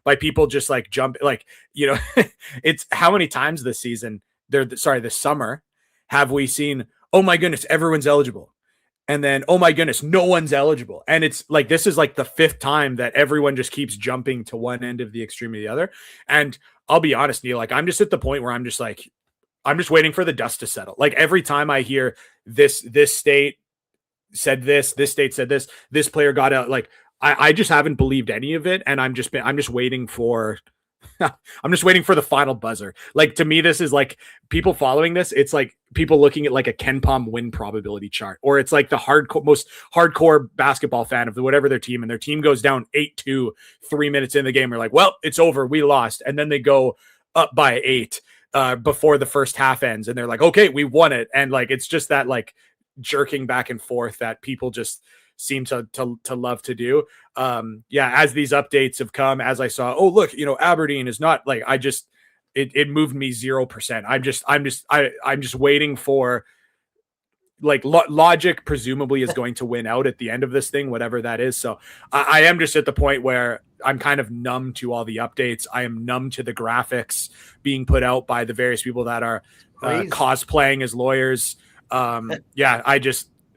by people just like jump, like, it's how many times this season this summer have we seen, oh my goodness, everyone's eligible. And then, oh my goodness, no one's eligible. And it's like, this is like the 5th time that everyone just keeps jumping to one end of the extreme of the other. And I'll be honest, Neil, like, I'm just at the point where I'm just waiting for the dust to settle. Like, every time I hear this state said this state said this player got out, like, I just haven't believed any of it. And I'm just waiting for, I'm just waiting for the final buzzer. Like, to me, this is like people following this. It's like people looking at like a Ken Pom win probability chart, or it's like the most hardcore basketball fan of whatever their team, and their team goes down 8-2, 3 minutes in the game. We're like, well, it's over. We lost. And then they go up by 8 before the first half ends. And they're like, okay, we won it. And like, it's just that like jerking back and forth that people just seem to love to do. As these updates have come, as I saw, oh, look, Aberdeen is not like, it moved me 0%. I'm just waiting for, like, logic presumably is going to win out at the end of this thing, whatever that is. So I am just at the point where I'm kind of numb to all the updates. I am numb to the graphics being put out by the various people that are cosplaying as lawyers. I'm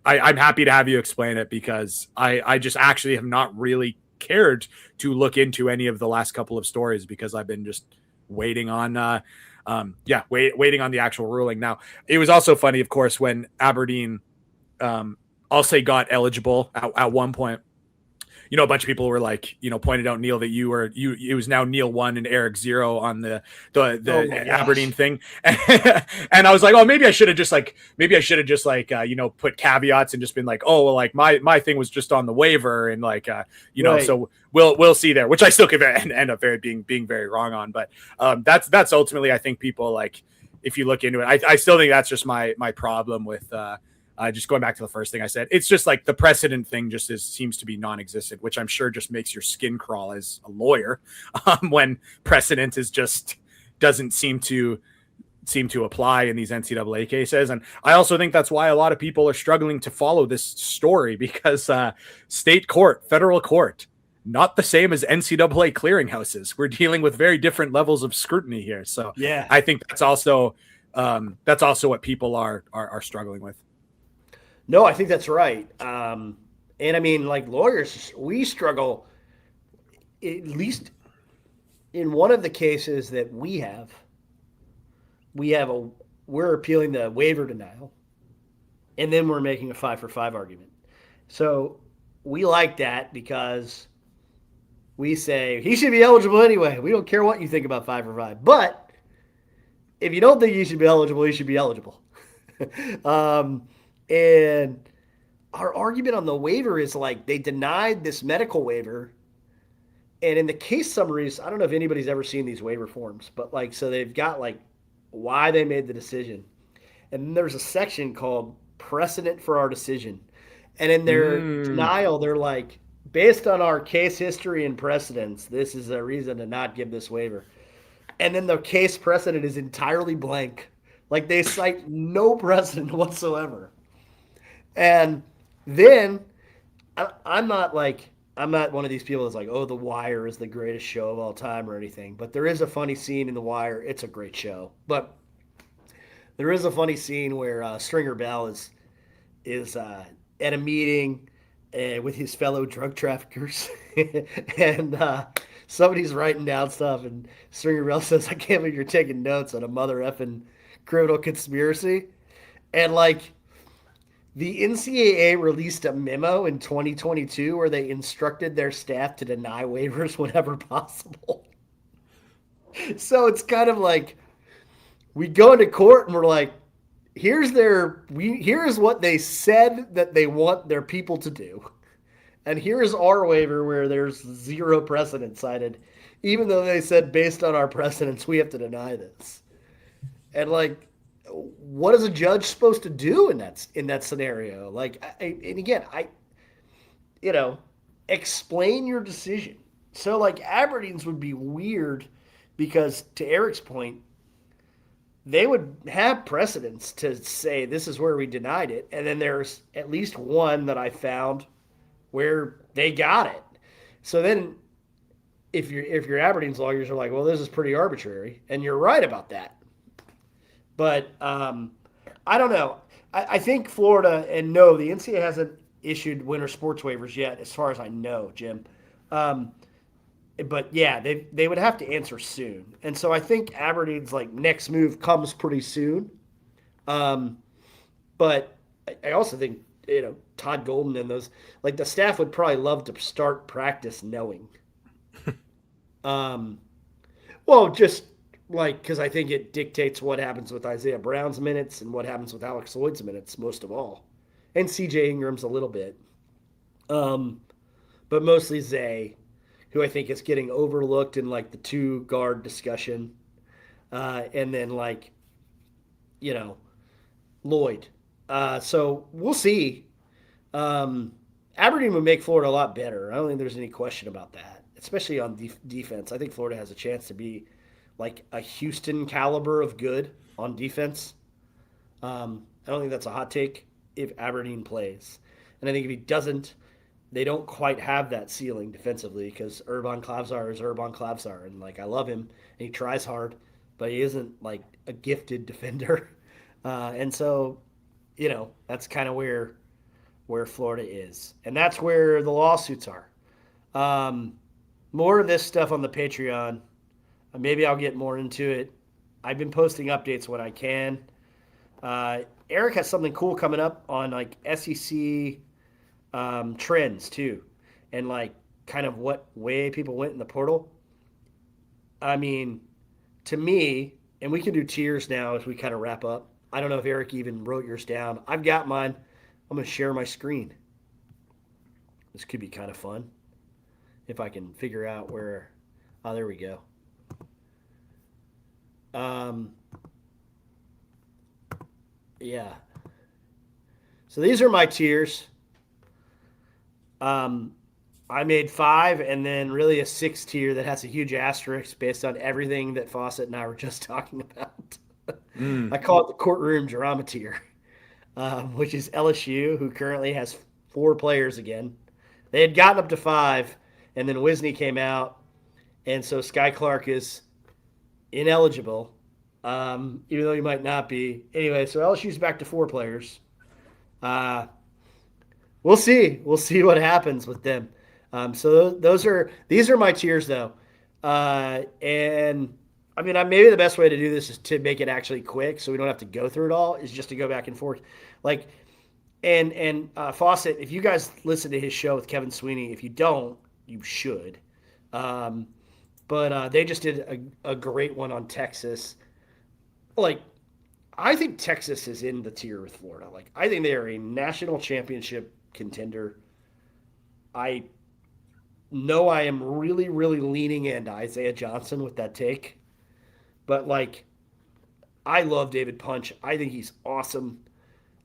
happy to have you explain it, because I just actually have not really cared to look into any of the last couple of stories, because I've been just waiting on waiting on the actual ruling. Now, it was also funny, of course, when Aberdeen, I'll say, got eligible at one point. A bunch of people were like, pointed out, Neil, that it was now Neil 1 and Eric 0 on Oh my the Aberdeen gosh. thing. And I was like, oh, maybe I should have just put caveats and just been like, oh, well, like my thing was just on the waiver, and like, Right. so we'll see there, which I still could end up being very wrong on. But that's ultimately, I think, people, like, if you look into it, I still think that's just my problem with just going back to the first thing I said. It's just like the precedent thing just seems to be non-existent, which I'm sure just makes your skin crawl as a lawyer, when precedent is just doesn't seem to apply in these NCAA cases. And I also think that's why a lot of people are struggling to follow this story, because state court, federal court, not the same as NCAA clearinghouses. We're dealing with very different levels of scrutiny here. So Yeah. I think that's also what people are struggling with. No, I think that's right. And I mean, like lawyers, we struggle, at least in one of the cases that we have a, we're appealing the waiver denial, and then we're making a 5-for-5 argument. So we like that because we say he should be eligible anyway. We don't care what you think about 5-for-5. But if you don't think he should be eligible, he should be eligible. um, and our argument on the waiver is like they denied this medical waiver. And in the case summaries, I don't know if anybody's ever seen these waiver forms, but like, so they've got like why they made the decision. And then there's a section called precedent for our decision. And in their Mm. denial, they're like, based on our case history and precedents, this is a reason to not give this waiver. And then the case precedent is entirely blank. Like they cite no precedent whatsoever. And then I'm not one of these people that's like, oh, The Wire is the greatest show of all time or anything. But there is a funny scene in The Wire. It's a great show. But there is a funny scene where Stringer Bell is at a meeting with his fellow drug traffickers, and somebody's writing down stuff, and Stringer Bell says, "I can't believe you're taking notes on a mother effing criminal conspiracy," and like the NCAA released a memo in 2022 where they instructed their staff to deny waivers whenever possible. So it's kind of like we go into court and we're like, here's what they said that they want their people to do. And here's our waiver where there's zero precedent cited, even though they said based on our precedents we have to deny this. And like, what is a judge supposed to do in that scenario? Like, and again, you know, explain your decision. So like Aberdeen's would be weird because to Eric's point, they would have precedents to say this is where we denied it, and then there's at least one that I found where they got it. So then if your Aberdeen's lawyers are like, well, this is pretty arbitrary, and you're right about that. But I don't know. I think Florida, and no, the NCAA hasn't issued winter sports waivers yet, as far as I know, Jim. Um, but yeah, they would have to answer soon, and so I think Aberdeen's like next move comes pretty soon. Um, but I also think Todd Golden and those like the staff would probably love to start practice knowing. Um, well, just like because I think it dictates what happens with Isaiah Brown's minutes and what happens with Alex Lloyd's minutes most of all, and C.J. Ingram's a little bit, um, but mostly Zay, who I think is getting overlooked in like the two guard discussion, and then like you know Lloyd. So we'll see. Um, Aberdeen would make Florida a lot better. I don't think there's any question about that, especially on defense. I think Florida has a chance to be like a Houston caliber of good on defense. I don't think that's a hot take if Aberdeen plays. And I think if he doesn't, they don't quite have that ceiling defensively because Urban Klavsar is Urban Klavsar. And like, I love him and he tries hard, but he isn't like a gifted defender. And so, that's kind of where Florida is. And that's where the lawsuits are. Um, More of this stuff on the Patreon. Maybe I'll get more into it. I've been posting updates when I can. Uh, Eric has something cool coming up on like SEC trends too, and like kind of what way people went in the portal. I mean, to me, and we can do tiers now as we kind of wrap up. I don't know if Eric even wrote yours down. I've got mine. I'm going to share my screen. This could be kind of fun if I can figure out where. Oh, there we go. Um, yeah. So these are my tiers. Um, I made 5 and then really a 6 tier that has a huge asterisk based on everything that Fawcett and I were just talking about. Mm. I call it the courtroom drama tier, which is LSU, who currently has 4 players again. They had gotten up to 5, and then Wisney came out, and so Sky Clark is ineligible, even though he might not be. Anyway, so LSU's back to 4 players. Uh, we'll see. We'll see what happens with them. So these are my tiers though, and I mean maybe the best way to do this is to make it actually quick, so we don't have to go through it all. Is just to go back and forth, like and Fawcett. If you guys listen to his show with Kevin Sweeney, if you don't, you should. Um, but they just did a great one on Texas. Like I think Texas is in the tier with Florida. Like I think they are a national championship contender. I know I am really, really leaning into Isaiah Johnson with that take, but like I love David Punch. I think he's awesome.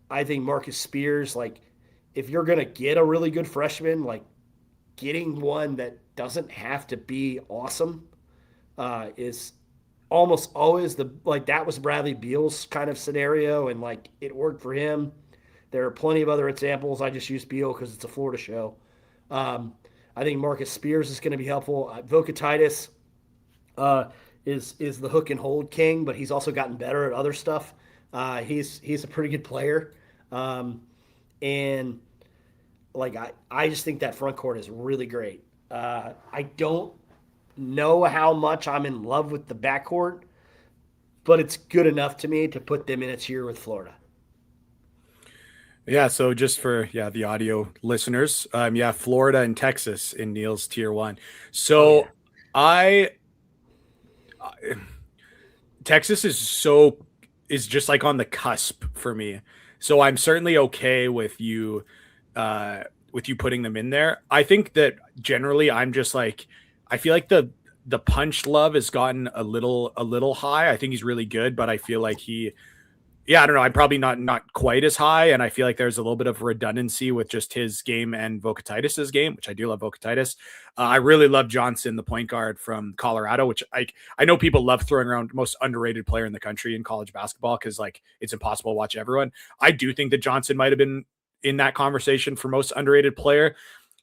I think Marcus Spears, like if you're gonna get a really good freshman, like getting one that doesn't have to be awesome is almost always the like that was Bradley Beal's kind of scenario, and like it worked for him. There are plenty of other examples. I just use Beal because it's a Florida show. Um, I think Marcus Spears is going to be helpful. Vocatitis uh, is the hook and hold king, but he's also gotten better at other stuff. He's a pretty good player, um, and like I just think that front court is really great. I don't know how much I'm in love with the backcourt, but it's good enough to me to put them in a tier with Florida. Yeah, so just for the audio listeners, Florida and Texas in Neil's tier 1. Oh yeah, So I Texas is just like on the cusp for me. So I'm certainly okay with you putting them in there. I think that generally I'm just like I feel like the punch love has gotten a little high. I think he's really good, but I feel like I don't know. I'm probably not quite as high, and I feel like there's a little bit of redundancy with just his game and Vocatitis' game, which I do love Vocatitis. I really love Johnson, the point guard from Colorado, which I know people love throwing around most underrated player in the country in college basketball because like it's impossible to watch everyone. I do think that Johnson might have been in that conversation for most underrated player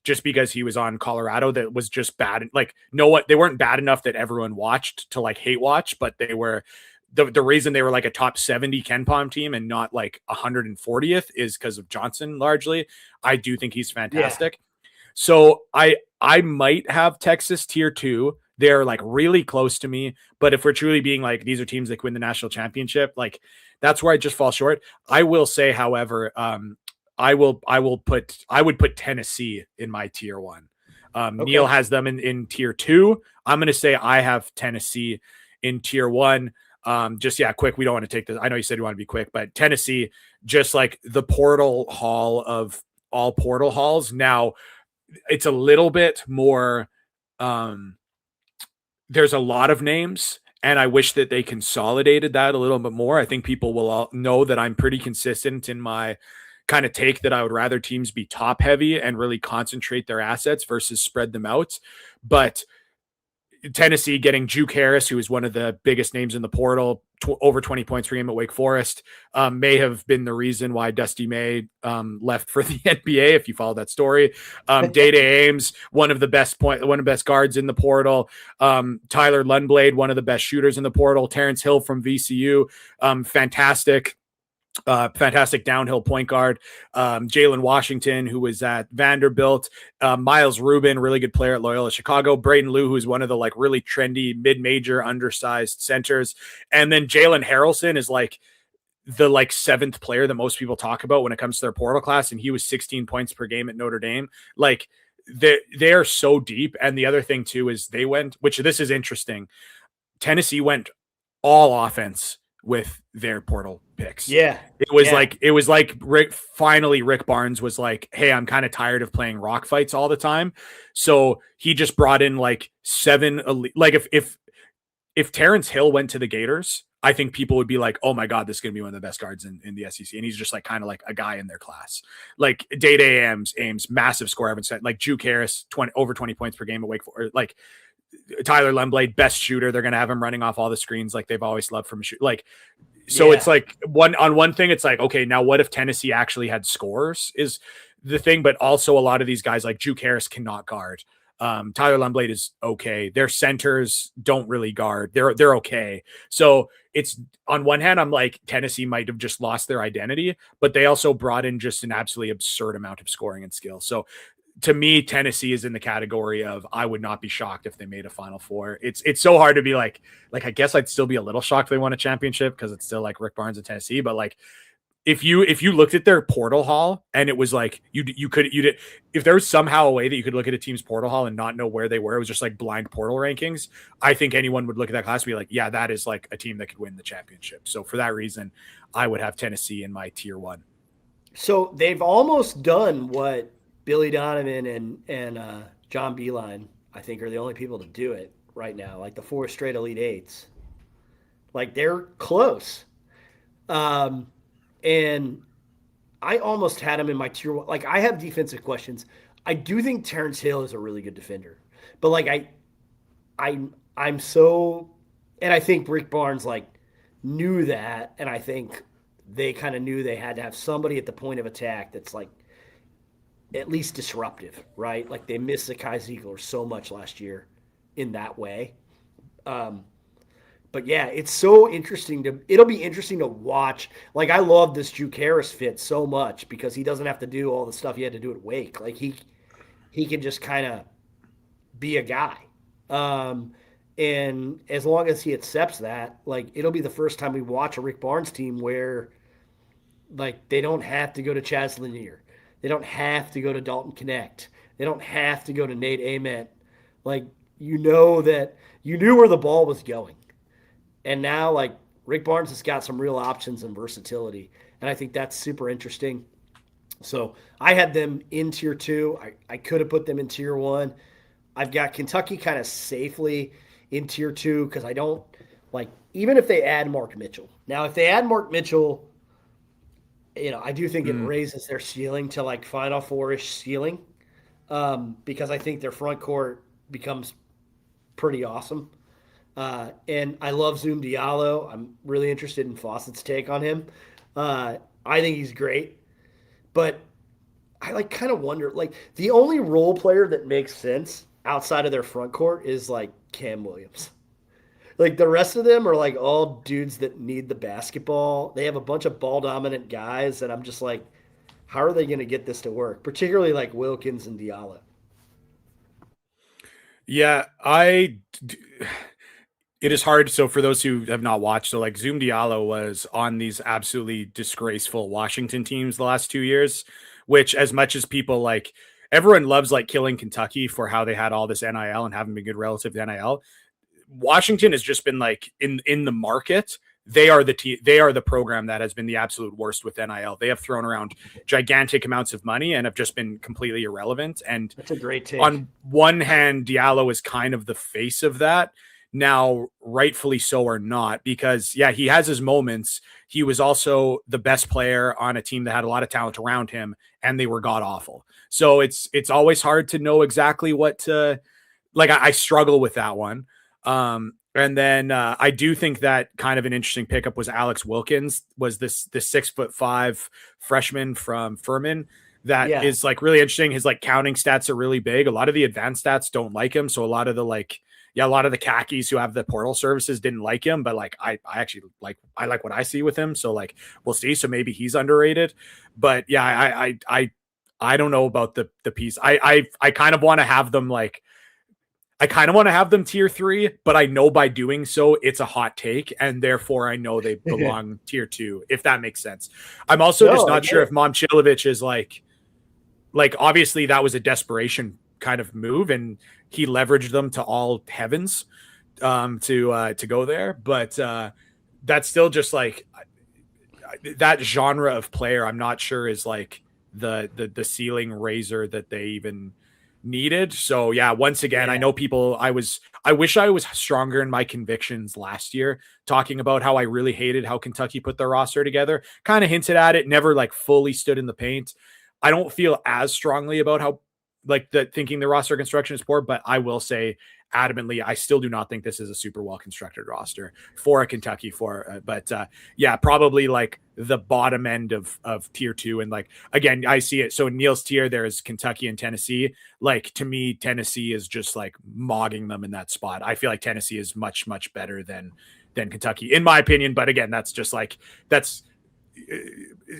just because he was on Colorado that was just bad. Like, no, what they weren't bad enough that everyone watched to like hate watch, but they were the reason they were like a top 70 Ken Palm team and not like 140th is because of Johnson largely. I do think he's yeah. fantastic. So I might have Texas tier 2. They're like really close to me, but if we're truly being like these are teams that win the national championship, like that's where I just fall short. I will say, however, I would put Tennessee in my tier 1. Neil Okay. has them in tier 2. I'm going to say I have Tennessee in tier 1. Quick. We don't want to take this. I know you said you want to be quick, but Tennessee, just like the portal hall of all portal halls. Now it's a little bit more, there's a lot of names and I wish that they consolidated that a little bit more. I think people will all know that I'm pretty consistent in my kind of take that I would rather teams be top heavy and really concentrate their assets versus spread them out. But Tennessee getting Juke Harris, who is one of the biggest names in the portal, over 20 points per game at Wake Forest, may have been the reason why Dusty May left for the NBA. If you follow that story, Day Ames, one of the best guards in the portal. Tyler Lundblade, one of the best shooters in the portal. Terrence Hill from VCU, fantastic. Fantastic downhill point guard. Jalen Washington, who was at Vanderbilt. Miles Rubin, really good player at Loyola Chicago. Braden Liu, who's one of the like really trendy mid-major undersized centers. And then Jalen Harrelson is like the like seventh player that most people talk about when it comes to their portal class. And he was 16 points per game at Notre Dame. Like they are so deep. And the other thing too is they went, which this is interesting. Tennessee went all offense with their portal picks. Yeah. It was like Rick Barnes was like, hey, I'm kind of tired of playing rock fights all the time. So he just brought in like seven elite, like if Terrence Hill went to the Gators, I think people would be like, oh my God, this is going to be one of the best guards in the SEC. And he's just like kind of like a guy in their class. Like Day Ames, massive score. I haven't said like Juke Harris, over 20 points per game at Wake Forest. Like Tyler Lemblade, best shooter. They're going to have him running off all the screens like they've always loved from a shoot. Like, so it's like one thing, it's like, okay, now what if Tennessee actually had scores is the thing, but also a lot of these guys like Juke Harris cannot guard. Tyler Lemblade is okay. Their centers don't really guard. They're okay. So it's on one hand, I'm like Tennessee might have just lost their identity, but they also brought in just an absolutely absurd amount of scoring and skill. So to me, Tennessee is in the category of I would not be shocked if they made a Final Four. It's so hard to be like I guess I'd still be a little shocked if they won a championship because it's still like Rick Barnes in Tennessee. But like if you looked at their portal hall and it was like you did if there was somehow a way that you could look at a team's portal hall and not know where they were, it was just like blind portal rankings. I think anyone would look at that class and be like, yeah, that is like a team that could win the championship. So for that reason, I would have Tennessee in my tier 1. So they've almost done what Billy Donovan and John Beilein, I think, are the only people to do it right now. Like the 4 straight Elite Eights, like they're close. And I almost had him in my tier 1. Like I have defensive questions. I do think Terrence Hill is a really good defender, but like I'm so, and I think Rick Barnes like knew that, and I think they kind of knew they had to have somebody at the point of attack that's like at least disruptive, right? Like they missed Zakai Ziegler so much last year in that way. But yeah, it's so interesting it'll be interesting to watch. Like I love this Juke Harris fit so much because he doesn't have to do all the stuff he had to do at Wake. Like he can just kind of be a guy. And as long as he accepts that, like it'll be the first time we watch a Rick Barnes team where like they don't have to go to Chaz Lanier. They don't have to go to Dalton Connect. They don't have to go to Nate Ament. Like, you know that you knew where the ball was going. And now, like, Rick Barnes has got some real options and versatility. And I think that's super interesting. So I had them in tier 2. I could have put them in tier 1. I've got Kentucky kind of safely in tier 2 because I don't, like, even if they add Mark Mitchell. Now, if they add Mark Mitchell, you know, I do think it raises their ceiling to like Final Four-ish ceiling because I think their front court becomes pretty awesome. And I love Zoom Diallo. I'm really interested in Fawcett's take on him. I think he's great. But I like kind of wonder, like the only role player that makes sense outside of their front court is like Cam Williams. Like the rest of them are like all dudes that need the basketball. They have a bunch of ball dominant guys, and I'm just like, how are they going to get this to work? Particularly like Wilkins and Diallo. Yeah, it is hard. So for those who have not watched, so like Zoom Diallo was on these absolutely disgraceful Washington teams the last 2 years, which as much as people like, everyone loves like killing Kentucky for how they had all this NIL and haven't been good relative to NIL. Washington has just been like in the market. They are the program that has been the absolute worst with NIL. They have thrown around gigantic amounts of money and have just been completely irrelevant. And that's a great take. On one hand, Diallo is kind of the face of that. Now, rightfully so or not, because yeah, he has his moments. He was also the best player on a team that had a lot of talent around him, and they were god awful. So it's always hard to know exactly what to like. I struggle with that one. And then I do think that kind of an interesting pickup was Alex Wilkins, was this 6'5" freshman from Furman that is like really interesting. His like counting stats are really big. A lot of the advanced stats don't like him. So a lot of the like yeah, a lot of the khakis who have the portal services didn't like him, but like I actually like what I see with him. So like we'll see. So maybe he's underrated. But yeah, I don't know about the piece. I kind of want to have them like I kind of want to have them tier 3, but I know by doing so it's a hot take, and therefore I know they belong tier 2, if that makes sense. I'm also just No, I not get sure it. if Momcilovic is like obviously that was a desperation kind of move, and he leveraged them to all heavens to go there, but that's still just like that genre of player. I'm not sure is like the ceiling raiser that they even needed. So yeah, once again, I Yeah. know people I wish I was stronger in my convictions last year, talking about how I really hated how Kentucky put their roster together. Kind of hinted at it, never like fully stood in the paint. I don't feel as strongly about how like the thinking the roster construction is poor, but I will say adamantly, I still do not think this is a super well constructed roster for a Kentucky but yeah, probably like the bottom end of tier 2. And like, again, I see it. So in Neil's tier, there's Kentucky and Tennessee. Like to me, Tennessee is just like mogging them in that spot. I feel like Tennessee is much, much better than Kentucky, in my opinion. But again, that's just like, that's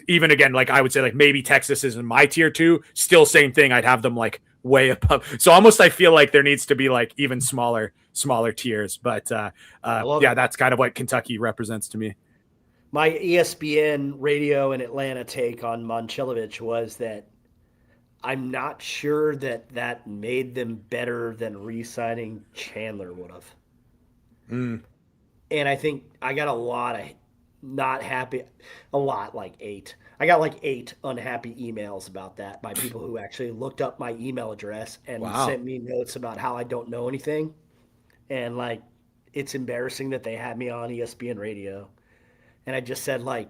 even again, like I would say like maybe Texas is in my tier 2, still same thing. I'd have them like way above. So almost I feel like there needs to be like even smaller tiers. But I love yeah, it. that's kind of what Kentucky represents to me. My ESPN radio in Atlanta take on Momcilovic was that I'm not sure that that made them better than re-signing Chandler would have. Mm. And I think I got a lot of not happy, a lot like eight. I got like eight unhappy emails about that by people who actually looked up my email address and Wow. sent me notes about how I don't know anything. And like, it's embarrassing that they had me on ESPN radio. And I just said, like,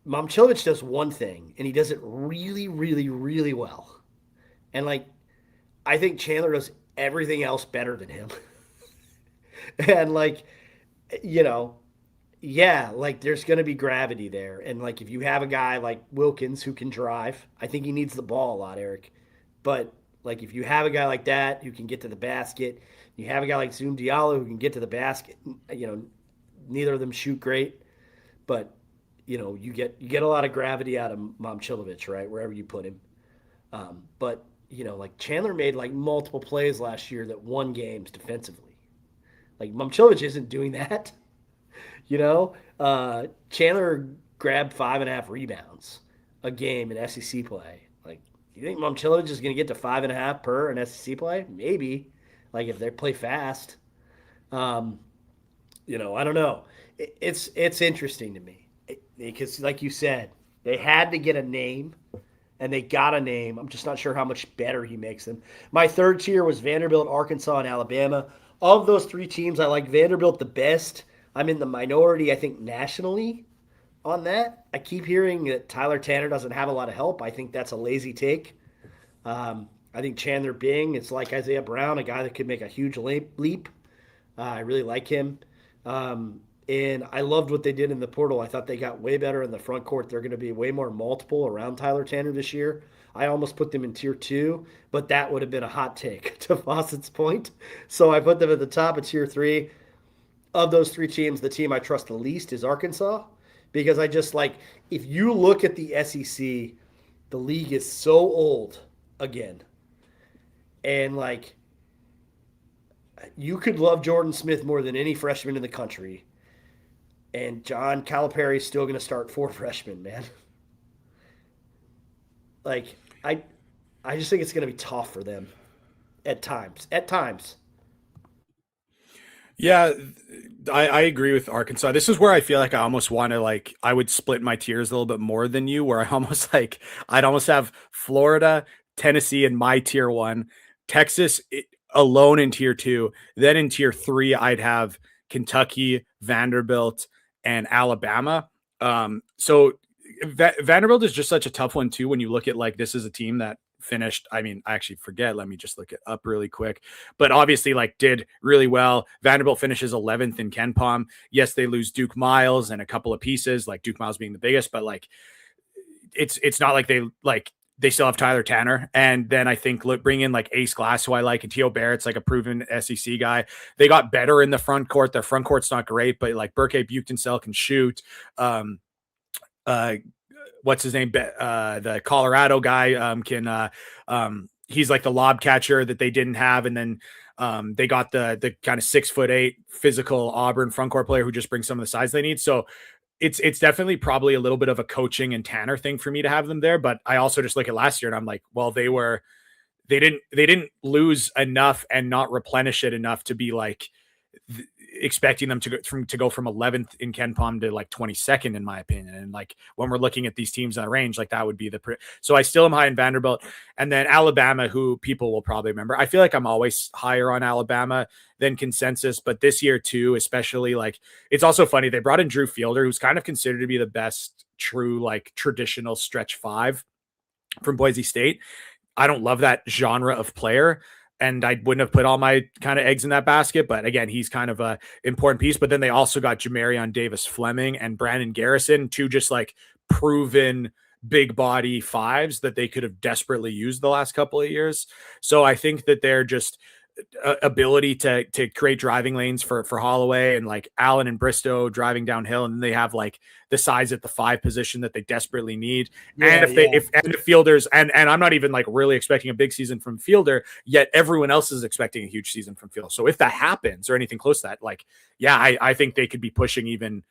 Momcilovic does one thing and he does it really, really, really well. And like, I think Chandler does everything else better than him. And like, you know, yeah, like there's going to be gravity there. And like if you have a guy like Wilkins who can drive, I think he needs the ball a lot, Eric. But like if you have a guy like that who can get to the basket, you have a guy like Zoom Diallo who can get to the basket, neither of them shoot great, but you get a lot of gravity out of Momcilovic, right? Wherever you put him. But like Chandler made like multiple plays last year that won games defensively. Like Momcilovic isn't doing that. Chandler grabbed 5.5 rebounds a game in SEC play. Like, you think Momcilovic is going to get to 5.5 per in SEC play? Maybe. Like if they play fast. Um, I don't know. It's interesting to me because, like you said, they had to get a name, and they got a name. I'm just not sure how much better he makes them. My third tier was Vanderbilt, Arkansas, and Alabama. Of those three teams, I like Vanderbilt the best. I'm in the minority, I think, nationally on that. I keep hearing that Tyler Tanner doesn't have a lot of help. I think that's a lazy take. I think Chandler Bing is like Isaiah Brown, a guy that could make a huge leap. I really like him. And I loved what they did in the portal. I thought they got way better in the front court. They're going to be way more multiple around Tyler Tanner this year. I almost put them in tier 2, but that would have been a hot take to Fawcett's point. So I put them at the top of tier 3. Of those three teams, the team I trust the least is Arkansas because I just like, if you look at the SEC, the league is so old again. And like, you could love Jordan Smith more than any freshman in the country. And John Calipari is still going to start 4 freshmen, man. Like, I just think it's going to be tough for them at times. At times. Yeah, I agree with Arkansas. This is where I feel like I almost want to like I would split my tiers a little bit more than you, where I almost like I'd almost have Florida, Tennessee in my tier 1, Texas alone in tier 2. Then in tier 3, I'd have Kentucky, Vanderbilt, and Alabama. So Vanderbilt is just such a tough one too when you look at like this is a team that finished. I mean, I actually forget. Let me just look it up really quick. But obviously, like, did really well. Vanderbilt finishes 11th in Ken Palm. Yes, they lose Duke Miles and a couple of pieces, like Duke Miles being the biggest, but like, it's not like they like they still have Tyler Tanner. And then I think bring in like Ace Glass, who I like, and Teo Barrett's like a proven SEC guy. They got better in the front court. Their front court's not great, but like Burke Buchtensell can shoot. What's his name? The Colorado guy can he's like the lob catcher that they didn't have. And then they got the kind of 6'8" physical Auburn front court player who just brings some of the size they need. So it's definitely probably a little bit of a coaching and Tanner thing for me to have them there. But I also just look at last year and I'm like, well, they didn't lose enough and not replenish it enough to be like expecting them to go from 11th in KenPom to like 22nd, in my opinion. And like when we're looking at these teams on range, like that would be so I still am high in Vanderbilt. And then Alabama, who people will probably remember. I feel like I'm always higher on Alabama than consensus, but this year too, especially, like, it's also funny. They brought in Drew Fielder, who's kind of considered to be the best true, like, traditional stretch five from Boise State. I don't love that genre of player, and I wouldn't have put all my kind of eggs in that basket. But again, he's kind of a important piece. But then they also got Jamarion Davis Fleming and Brandon Garrison, two just like proven big body fives that they could have desperately used the last couple of years. So I think that they're just ability to create driving lanes for Holloway and like Allen and Bristow driving downhill, and then they have like the size at the 5 position that they desperately need. Yeah, and if Fielders and I'm not even like really expecting a big season from Fielder, yet everyone else is expecting a huge season from Fielder. So if that happens or anything close to that, like, yeah, I think they could be pushing even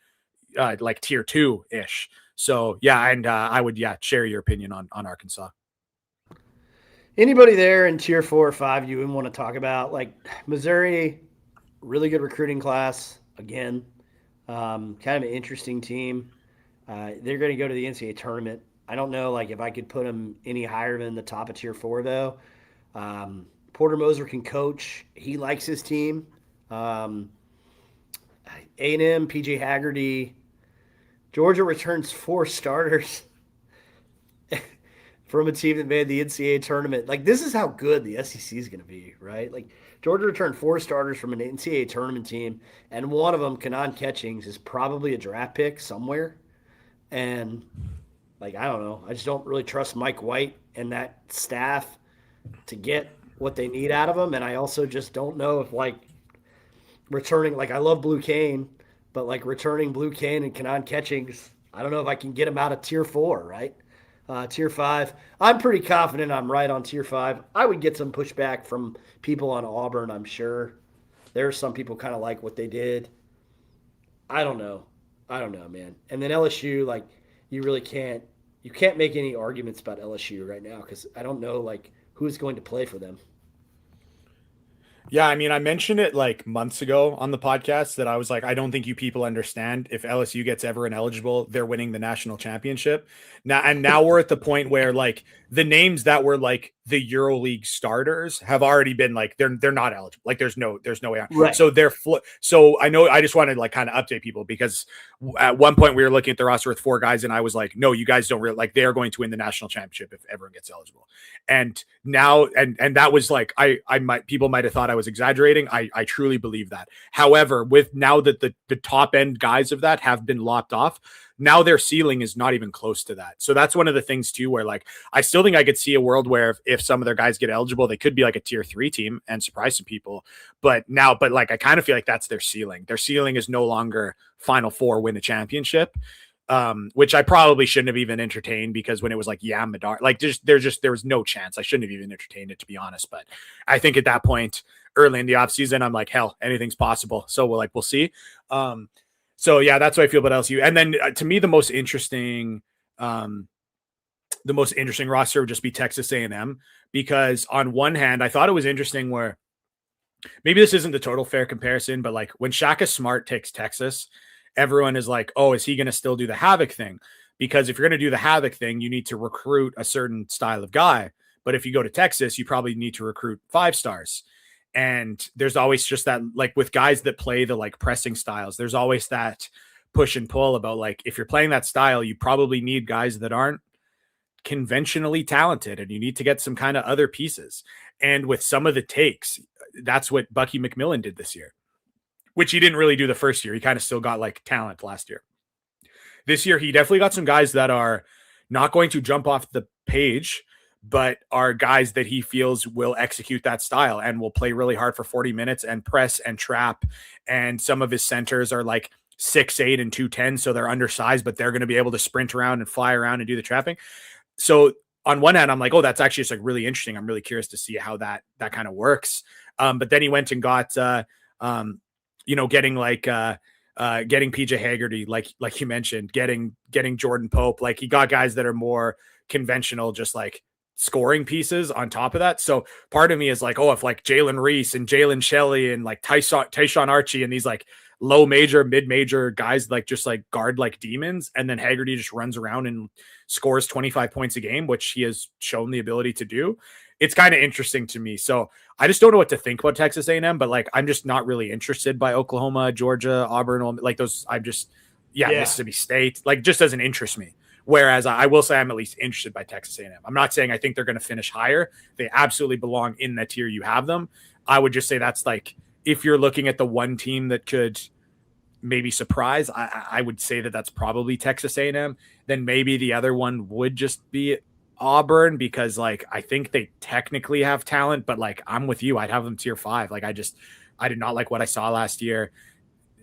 like tier 2 ish. So yeah, and I would share your opinion on Arkansas. Anybody there in tier 4 or 5 you want to talk about? Like Missouri, really good recruiting class again. Kind of an interesting team. They're going to go to the NCAA tournament. I don't know, like, if I could put them any higher than the top of tier 4 though. Porter Moser can coach. He likes his team. A&M, PJ Haggerty. Georgia returns 4 starters from a team that made the NCAA tournament. Like, this is how good the SEC is going to be, right? Like, Georgia returned 4 starters from an NCAA tournament team, and one of them, Kanan Catchings, is probably a draft pick somewhere. And, like, I don't know. I just don't really trust Mike White and that staff to get what they need out of them. And I also just don't know if, like, returning – like, I love Blue Cane, but, like, returning Blue Cane and Kanan Catchings, I don't know if I can get them out of tier 4, right? Tier 5, I'm pretty confident I'm right on tier 5. I would get some pushback from people on Auburn, I'm sure. There are some people kind of like what they did. I don't know, man. And then LSU, like, you can't make any arguments about LSU right now because I don't know, like, who's going to play for them. Yeah, I mean, I mentioned it like months ago on the podcast that I was like, I don't think you people understand, if LSU gets ever ineligible, they're winning the national championship. Now we're at the point where like the names that were like the EuroLeague starters have already been like they're not eligible. Like there's no way on. Right. So so I know I just wanted to like kind of update people because at one point we were looking at the roster with 4 guys and I was like, no, you guys don't really, like, they are going to win the national championship if everyone gets eligible. And now and that was like people might have thought I was exaggerating. I truly believe that. However, with now that the top end guys of that have been lopped off, now their ceiling is not even close to that. So that's one of the things too, where like, I still think I could see a world where if some of their guys get eligible, they could be like a tier 3 team and surprise some people. But like, I kind of feel like that's their ceiling. Their ceiling is no longer Final Four, win a championship. Which I probably shouldn't have even entertained because when it was like Madar, like there was no chance. I shouldn't have even entertained it, to be honest. But I think at that point early in the offseason, I'm like, hell, anything's possible. So we'll see. So yeah, that's what I feel about LSU. And then to me, the most interesting roster would just be Texas A&M, because on one hand, I thought it was interesting where maybe this isn't the total fair comparison, but like when Shaka Smart takes Texas, everyone is like, oh, is he going to still do the Havoc thing? Because if you're going to do the Havoc thing, you need to recruit a certain style of guy. But if you go to Texas, you probably need to recruit 5 stars. And there's always just that, like with guys that play the like pressing styles, there's always that push and pull about like, if you're playing that style, you probably need guys that aren't conventionally talented and you need to get some kind of other pieces. And with some of the takes, that's what Bucky McMillan did this year, which he didn't really do the first year. He kind of still got like talent last year. This year, he definitely got some guys that are not going to jump off the page, but are guys that he feels will execute that style and will play really hard for 40 minutes and press and trap. And some of his centers are like 6'8" and 210, so they're undersized, but they're going to be able to sprint around and fly around and do the trapping. So on one hand, I'm like, oh, that's actually just like really interesting. I'm really curious to see how that kind of works. But then he went and got getting getting PJ Haggerty, like you mentioned, getting Jordan Pope. Like he got guys that are more conventional, just like scoring pieces on top of that. So part of me is like, oh, if like Jalen Reese and Jalen Shelley and like Tyshawn Archie and these like low major, mid major guys like just like guard like demons, and then Haggerty just runs around and scores 25 points a game, which he has shown the ability to do. It's kind of interesting to me. So I just don't know what to think about Texas A&M, but like I'm just not really interested by Oklahoma, Georgia, Auburn, like those. I'm just yeah. Mississippi State, like just doesn't interest me. Whereas I will say I'm at least interested by Texas A&M. I'm not saying I think they're going to finish higher. They absolutely belong in that tier you have them. I would just say that's like if you're looking at the one team that could maybe surprise, I would say that that's probably Texas A&M. Then maybe the other one would just be Auburn, because like I think they technically have talent, but like I'm with you. I'd have them tier 5. Like I did not like what I saw last year.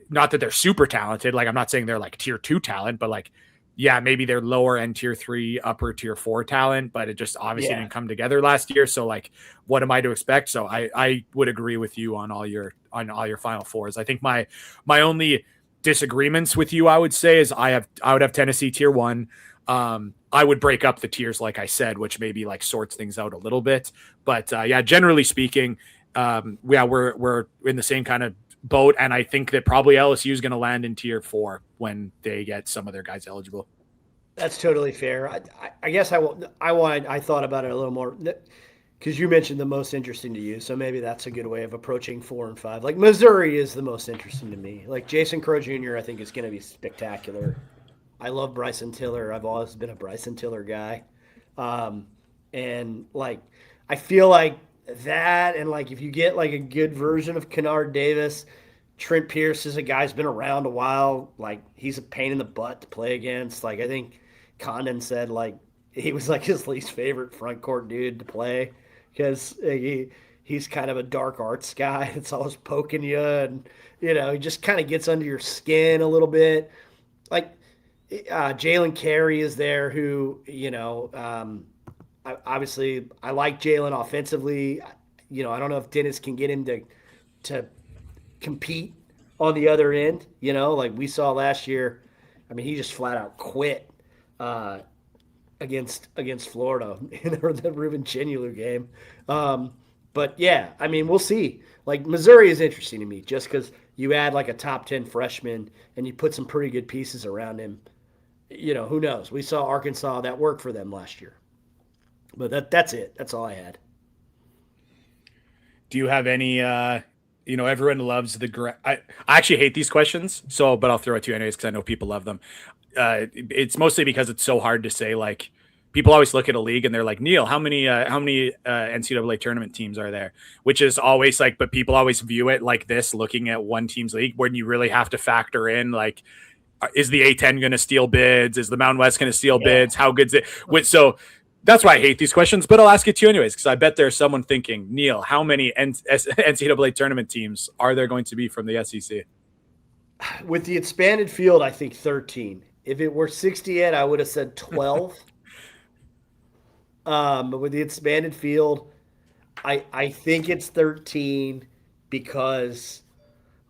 Not that they're super talented. Like I'm not saying they're like tier 2 talent, but like yeah, maybe they're lower end tier 3, upper tier 4 talent, but it just obviously didn't come together last year. So like, what am I to expect? So I would agree with you on all your Final Fours. I think my only disagreements with you, I would say, is I would have Tennessee tier 1. I would break up the tiers, like I said, which maybe like sorts things out a little bit. But yeah, generally speaking, we're in the same kind of boat, and I think that probably LSU is going to land in tier 4 when they get some of their guys eligible. That's totally fair. I guess I thought about it a little more because you mentioned the most interesting to you, so maybe that's a good way of approaching 4 and 5. Like Missouri is the most interesting to me. Like Jason Crow Jr., I think is going to be spectacular. I love Bryson Tiller. I've always been a Bryson Tiller guy, and like I feel like that, and like if you get like a good version of Kennard Davis, Trent Pierce is a guy who's been around a while. Like he's a pain in the butt to play against. Like I think Condon said like he was like his least favorite front court dude to play because he's kind of a dark arts guy that's always poking you, and he just kind of gets under your skin a little bit. Like Jalen Carey is there, who obviously I like Jalen offensively. I don't know if Dennis can get him to compete on the other end. Like we saw last year. I mean, he just flat out quit against Florida in the Ruben Chinulu game. But yeah, I mean, we'll see. Like Missouri is interesting to me just because you add like a top 10 freshman and you put some pretty good pieces around him. Who knows? We saw Arkansas that worked for them last year. But that's it. That's all I had. Do you have any everyone loves I actually hate these questions, but I'll throw it to you anyways because I know people love them. It's mostly because it's so hard to say. Like people always look at a league and they're like, Neil, how many NCAA tournament teams are there? Which is always like, but people always view it like this, looking at one team's league, when you really have to factor in like, is the A10 going to steal bids? Is the Mountain West going to steal bids? How good's it? So that's why I hate these questions, but I'll ask it to you anyways, because I bet there's someone thinking, Neil, how many NCAA tournament teams are there going to be from the SEC? With the expanded field, I think 13. If it were 68, I would have said 12. But with the expanded field, I think it's 13 because,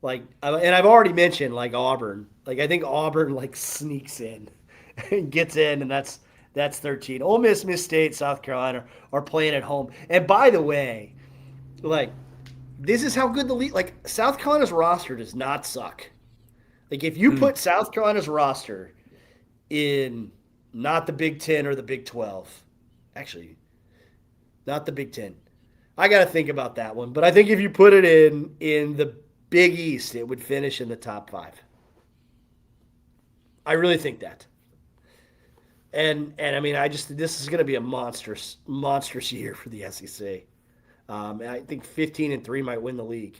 like, and I've already mentioned like Auburn. Like I think Auburn like sneaks in and gets in, and that's 13. Ole Miss, Miss State, South Carolina are playing at home. And by the way, like this is how good the league. Like South Carolina's roster does not suck. Like if you put South Carolina's roster in not the Big 10 or the Big 12, actually, not the Big 10. I got to think about that one. But I think if you put it in the Big East, it would finish in the top 5. I really think that. And I mean, this is going to be a monstrous year for the SEC. I think 15-3 might win the league.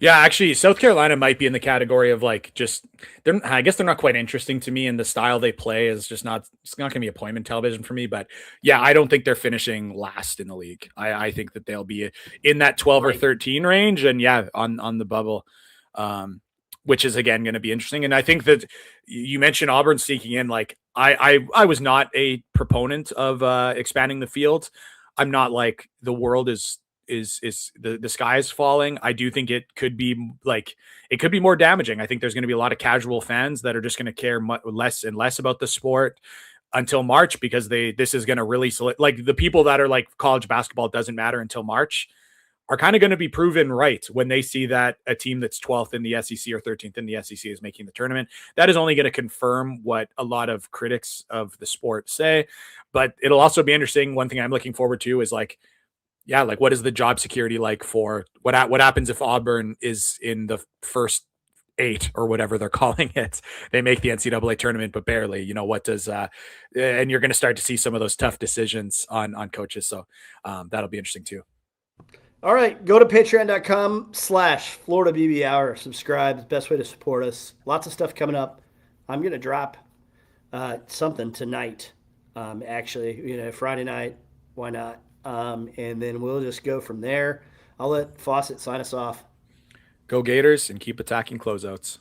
Yeah, actually, South Carolina might be in the category of like just they're. I guess they're not quite interesting to me, and the style they play is just not. It's not going to be appointment television for me. But yeah, I don't think they're finishing last in the league. I think that they'll be in that 12 or Right. 13 range, and yeah, on the bubble, um, which is again going to be interesting. And I think that you mentioned Auburn sneaking in. Like I was not a proponent of expanding the field. I'm not like the world is the sky is falling. I do think it could be like it could be more damaging. I think there's going to be a lot of casual fans that are just going to care less and less about the sport until March because this is going to really like the people that are like college basketball doesn't matter until March are kind of going to be proven right when they see that a team that's 12th in the SEC or 13th in the SEC is making the tournament. That is only going to confirm what a lot of critics of the sport say, but it'll also be interesting. One thing I'm looking forward to is like yeah, like what is the job security like for what happens if Auburn is in the first eight or whatever they're calling it? They make the NCAA tournament, but barely. You know what does and you're going to start to see some of those tough decisions on coaches. So that'll be interesting too. All right, go to patreon.com/Florida BB Hour. Subscribe. It's the best way to support us. Lots of stuff coming up. I'm going to drop something tonight. Actually, Friday night. Why not? And then we'll just go from there. I'll let Fawcett sign us off. Go Gators and keep attacking closeouts.